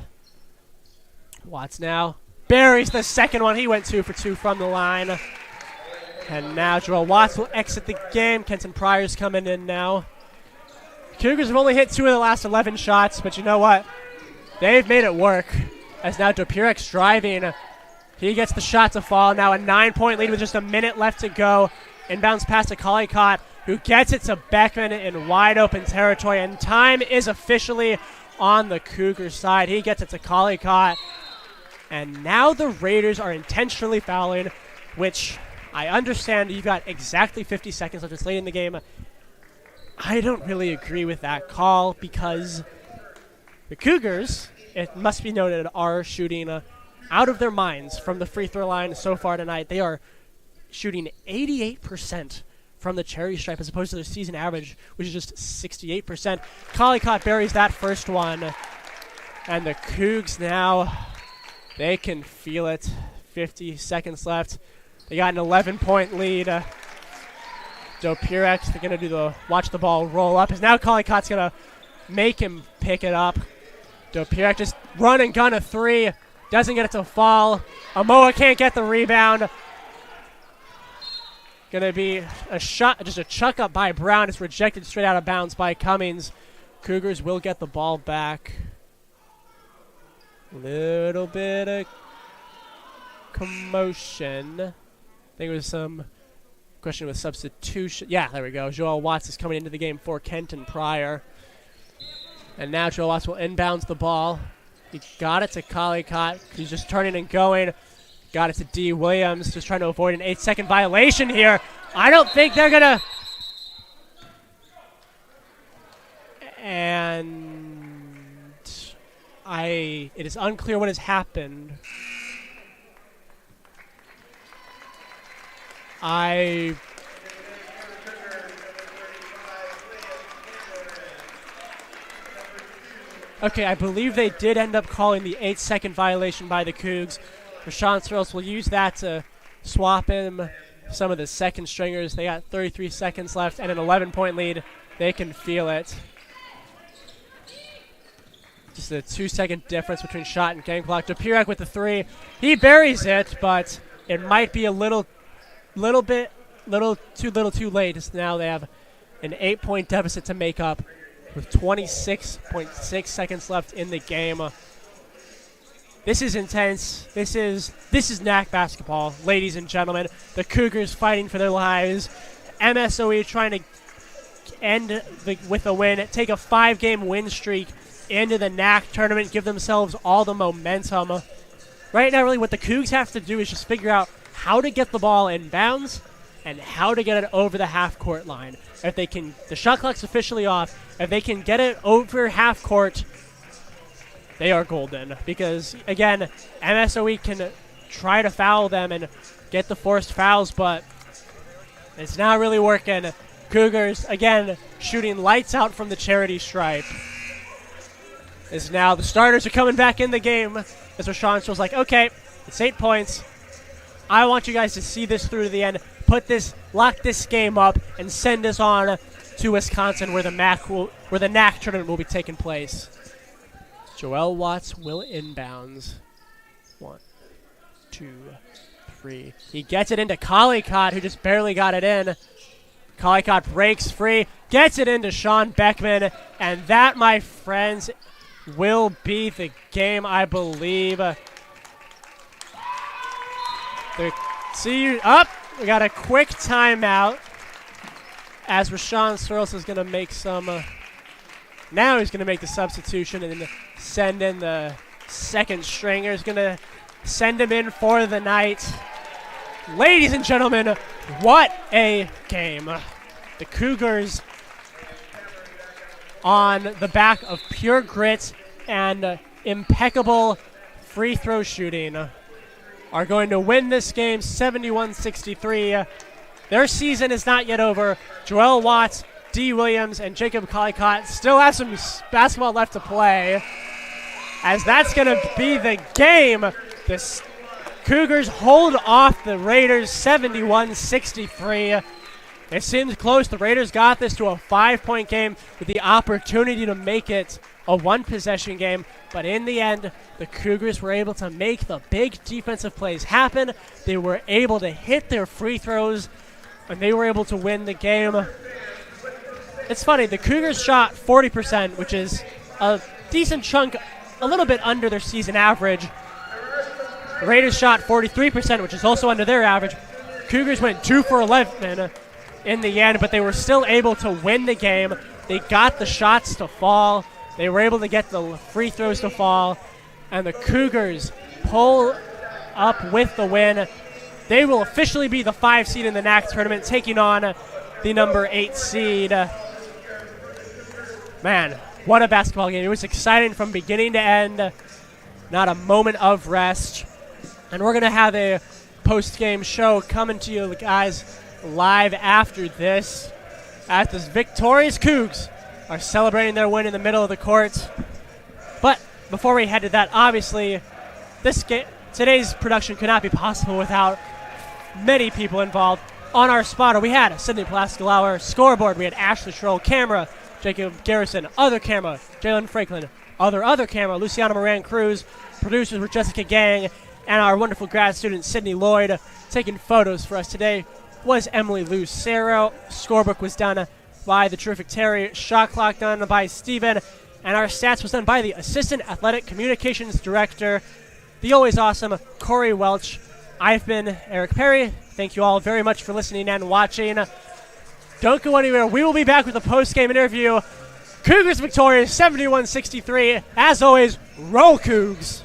Watts now buries the second one. He went 2 for 2 from the line. And now Joel Watts will exit the game. Kenton Pryor's coming in now. Cougars have only hit 2 of the last 11 shots, but you know what? They've made it work. As now Dopirak's driving. He gets the shot to fall. Now a 9-point lead with just a minute left to go. Inbounds pass to Collicott, who gets it to Beckman in wide open territory. And time is officially on the Cougars side. He gets it to Collicott. And now the Raiders are intentionally fouling, which I understand you've got exactly 50 seconds left. It's late in the game. I don't really agree with that call because the Cougars, it must be noted, are shooting out of their minds from the free throw line so far tonight. They are shooting 88% from the cherry stripe as opposed to their season average, which is just 68%. Collicott buries that first one. And the Cougs now, they can feel it. 50 seconds left. They got an 11-point lead. Dopirak, they're going to do the watch the ball roll up. As now Collicott's going to make him pick it up. Dopierek just run and gun a three. Doesn't get it to fall. Amoa can't get the rebound. Gonna be a shot, just a chuck up by Brown. It's rejected straight out of bounds by Cummings. Cougars will get the ball back. Little bit of commotion. I think it was some question with substitution. Yeah, there we go. Joel Watts is coming into the game for Kenton Pryor. And now Joel Watts will inbounds the ball. He got it to Collicott. He's just turning and going. Got it to D. Williams. Just trying to avoid an 8-second violation here. I don't think they're going to. And it is unclear what has happened. Okay, I believe they did end up calling the 8-second violation by the Cougs. Rashawn Searles will use that to swap in some of the second stringers. They got 33 seconds left and an 11-point lead. They can feel it. Just a 2-second difference between shot and game clock. Dopierek with the three. He buries it, but it might be a little too late. As now they have an 8-point deficit to make up with 26.6 seconds left in the game. This is intense. This is NAC basketball, ladies and gentlemen. The Cougars fighting for their lives. MSOE trying to end with a win, take a 5-game win streak into the NAC tournament, give themselves all the momentum. Right now, really, what the Cougs have to do is just figure out how to get the ball in bounds and how to get it over the half-court line. If they can, the shot clock's officially off. If they can get it over half court, they are golden. Because, again, MSOE can try to foul them and get the forced fouls, but it's not really working. Cougars, again, shooting lights out from the charity stripe. As now the starters are coming back in the game. As Rashawn Searles like, okay, it's 8 points. I want you guys to see this through to the end. Lock this game up, and send us on to Wisconsin, where the NAC tournament will be taking place. Joel Watts will inbounds. 1, 2, 3. He gets it into Collicott, who just barely got it in. Collicott breaks free, gets it into Sean Beckman, and that, my friends, will be the game, I believe. We got a quick timeout as Rashawn Searles is going to make some. Now he's going to make the substitution and then send in the second stringer. He's going to send him in for the night. Ladies and gentlemen, what a game. The Cougars, on the back of pure grit and impeccable free throw shooting, are going to win this game 71-63. Their season is not yet over. Joel Watts, D. Williams, and Jacob Collicott still have some basketball left to play. As that's going to be the game. The Cougars hold off the Raiders 71-63. It seems close. The Raiders got this to a 5-point game with the opportunity to make it a one-possession game. But in the end, the Cougars were able to make the big defensive plays happen. They were able to hit their free throws, and they were able to win the game. It's funny, the Cougars shot 40%, which is a decent chunk, a little bit under their season average. The Raiders shot 43%, which is also under their average. Cougars went 2 for 11 in the end, but they were still able to win the game. They got the shots to fall. They were able to get the free throws to fall, and the Cougars pull up with the win. They will officially be the 5 seed in the NAC tournament, taking on the number 8 seed. Man, what a basketball game. It was exciting from beginning to end. Not a moment of rest. And we're going to have a post-game show coming to you guys live after this, as the victorious Cougs are celebrating their win in the middle of the court. But before we head to that, obviously, today's production could not be possible without many people involved. On our spotter, we had Sydney Plaskalauer. Scoreboard, we had Ashley Schroll. Camera, Jacob Garrison. Other camera, Jalen Franklin. other camera, Luciana Moran Cruz. Producers were Jessica Gang, and our wonderful grad student, Sydney Lloyd. Taking photos for us today was Emily Lucero. Scorebook was done by the terrific Terry. Shot clock done by Steven. And our stats was done by the Assistant Athletic Communications Director, the always awesome Corey Welch. I've been Eric Perry. Thank you all very much for listening and watching. Don't go anywhere. We will be back with a post-game interview. Cougars victorious 71-63. As always, roll Cougs.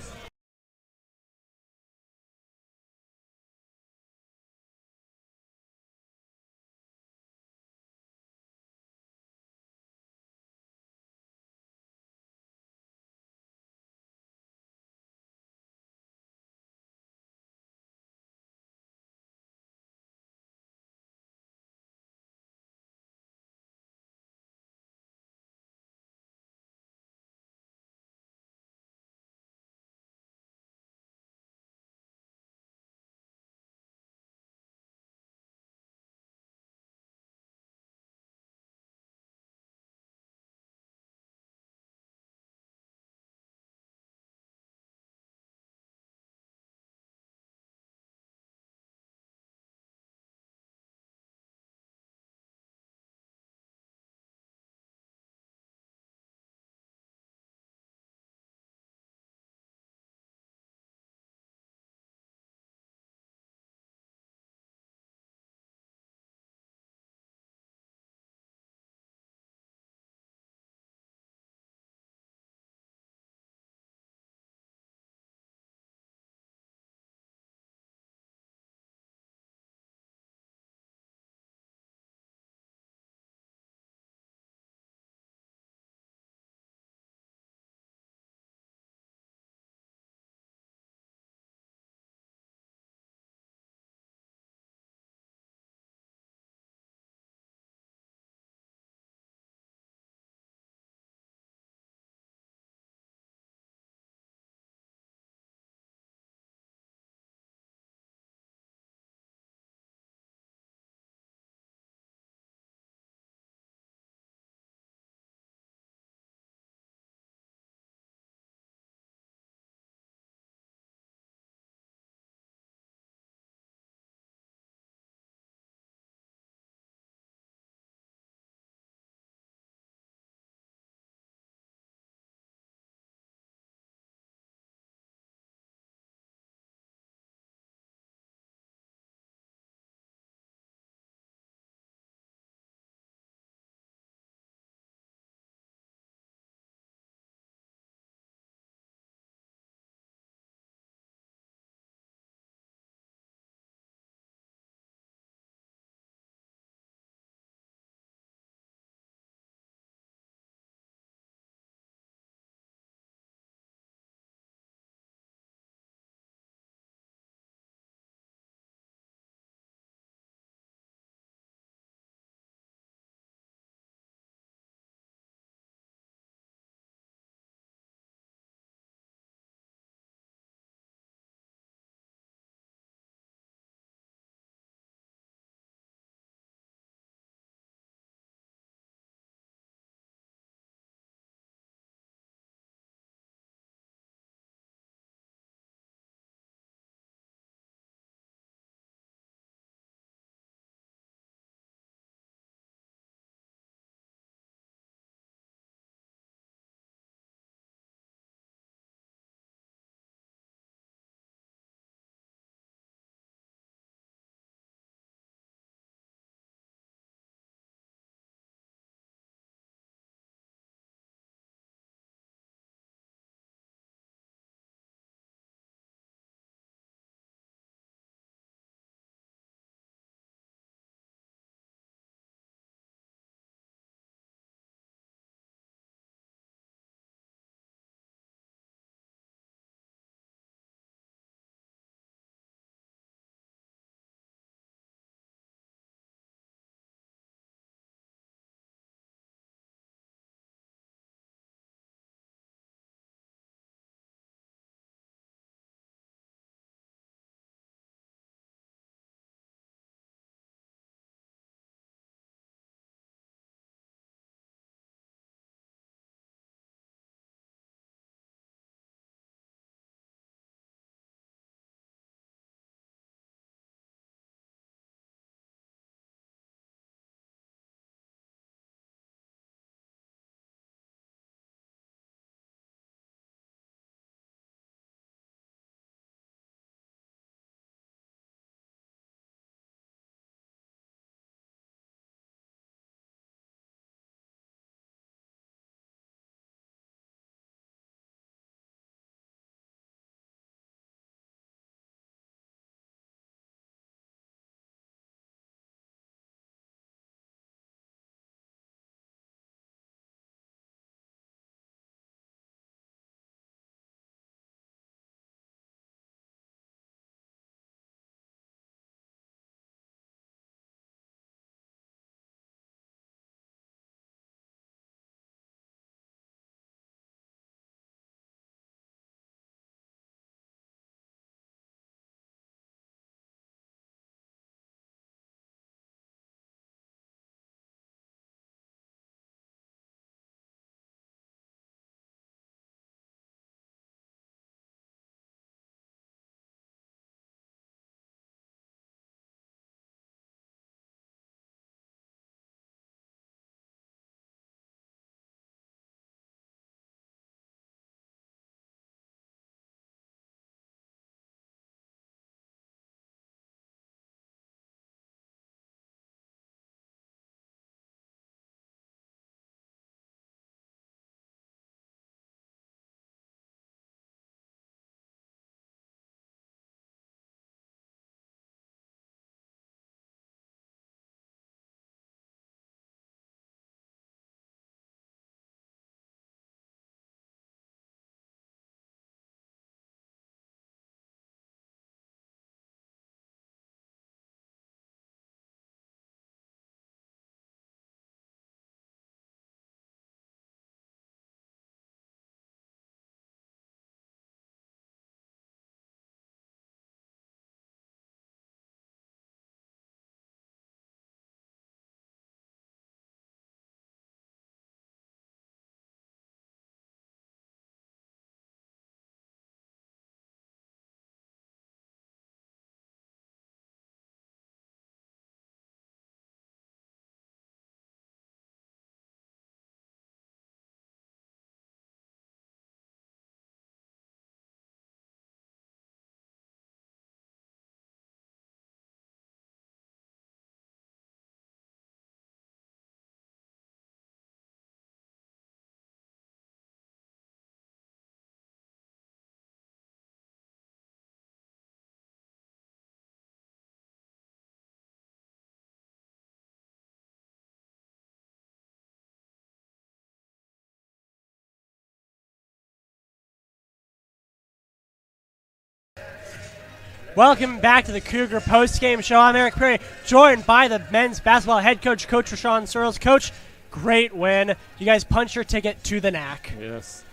Welcome back to the Cougar Postgame Show. I'm Eric Perry, joined by the men's basketball head coach, Coach Rashawn Searles. Coach, great win. You guys punched your ticket to the NAC. Yes.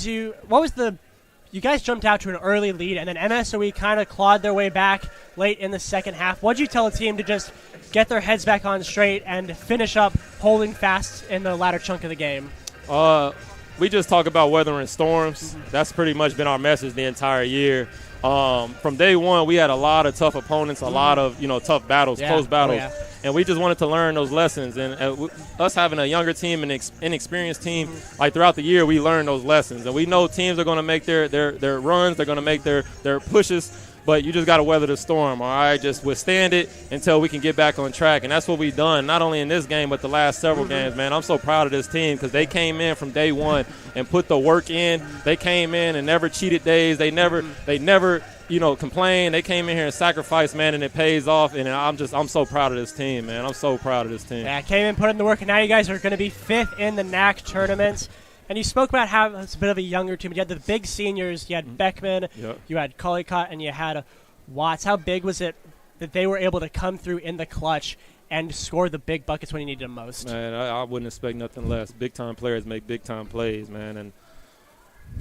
You guys jumped out to an early lead, and then MSOE kind of clawed their way back late in the second half. What did you tell the team to just get their heads back on straight and finish up holding fast in the latter chunk of the game? We just talk about weathering storms. That's pretty much been our message the entire year. From day one, we had a lot of tough opponents, a lot of tough battles, close battles, and we just wanted to learn those lessons. And us having a younger team and inexperienced team, like throughout the year, we learned those lessons. And we know teams are going to make their runs, they're going to make their pushes. But you just got to weather the storm, all right? Just withstand it until we can get back on track. And that's what we've done, not only in this game, but the last several games, man. I'm so proud of this team because they came in from day one and put the work in. They came in and never cheated days. They never complained. They came in here and sacrificed, man, and it pays off. And I'm so proud of this team, man. I'm so proud of this team. Yeah, came in, put in the work, and now you guys are going to be 5th in the NAC tournament. And you spoke about how it's a bit of a younger team. You had the big seniors. You had Beckman, you had Collicott, and you had Watts. How big was it that they were able to come through in the clutch and score the big buckets when you needed them most? Man, I wouldn't expect nothing less. Big-time players make big-time plays, man. And,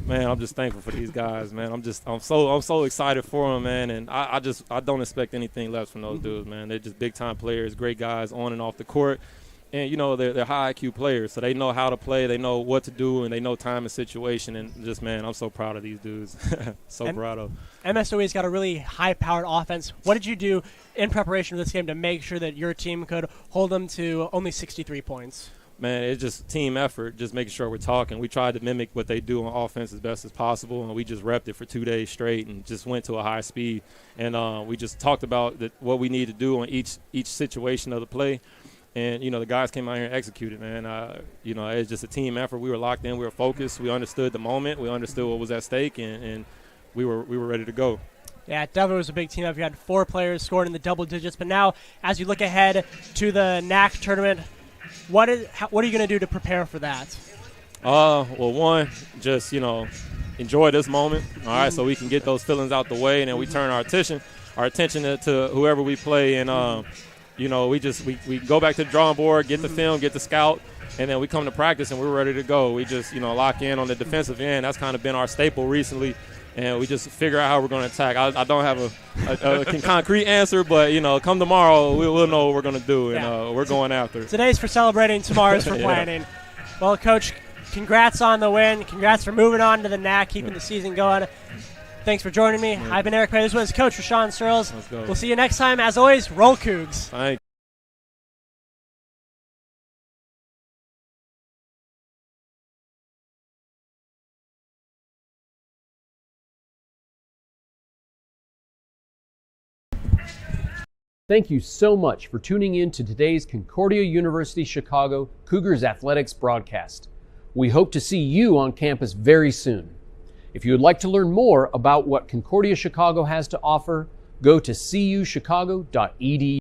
man, I'm just thankful for these guys, man. I'm so excited for them, man. And I don't expect anything less from those dudes, man. They're just big-time players, great guys on and off the court. And, they're high IQ players, so they know how to play, they know what to do, and they know time and situation. And just, man, I'm so proud of these dudes. Proud of them. MSOE's got a really high-powered offense. What did you do in preparation for this game to make sure that your team could hold them to only 63 points? Man, it's just team effort, just making sure we're talking. We tried to mimic what they do on offense as best as possible, and we just repped it for 2 days straight and just went to a high speed. And we just talked about what we need to do on each situation of the play. And, the guys came out here and executed, man. It's just a team effort. We were locked in. We were focused. We understood the moment. We understood what was at stake, and we were ready to go. Yeah, definitely was a big team. You had 4 players scored in the double digits. But now, as you look ahead to the NAC tournament, what are you going to do to prepare for that? Well, one, just, enjoy this moment, all right, so we can get those feelings out the way, and then we turn our attention to whoever we play, and we go back to the drawing board, get the film, get the scout, and then we come to practice and we're ready to go. We just, lock in on the defensive end. That's kind of been our staple recently, and we just figure out how we're going to attack. I don't have a concrete answer, but, come tomorrow, we'll know what we're going to do, and we're going after it. Today's for celebrating, tomorrow's for planning. Well, Coach, congrats on the win. Congrats for moving on to the NAC, keeping the season going. Thanks for joining me. I've been Eric Perry. This was Coach Rashawn Searles. We'll see you next time. As always, roll Cougs. Thanks. Thank you so much for tuning in to today's Concordia University Chicago Cougars Athletics broadcast. We hope to see you on campus very soon. If you would like to learn more about what Concordia Chicago has to offer, go to cuchicago.edu.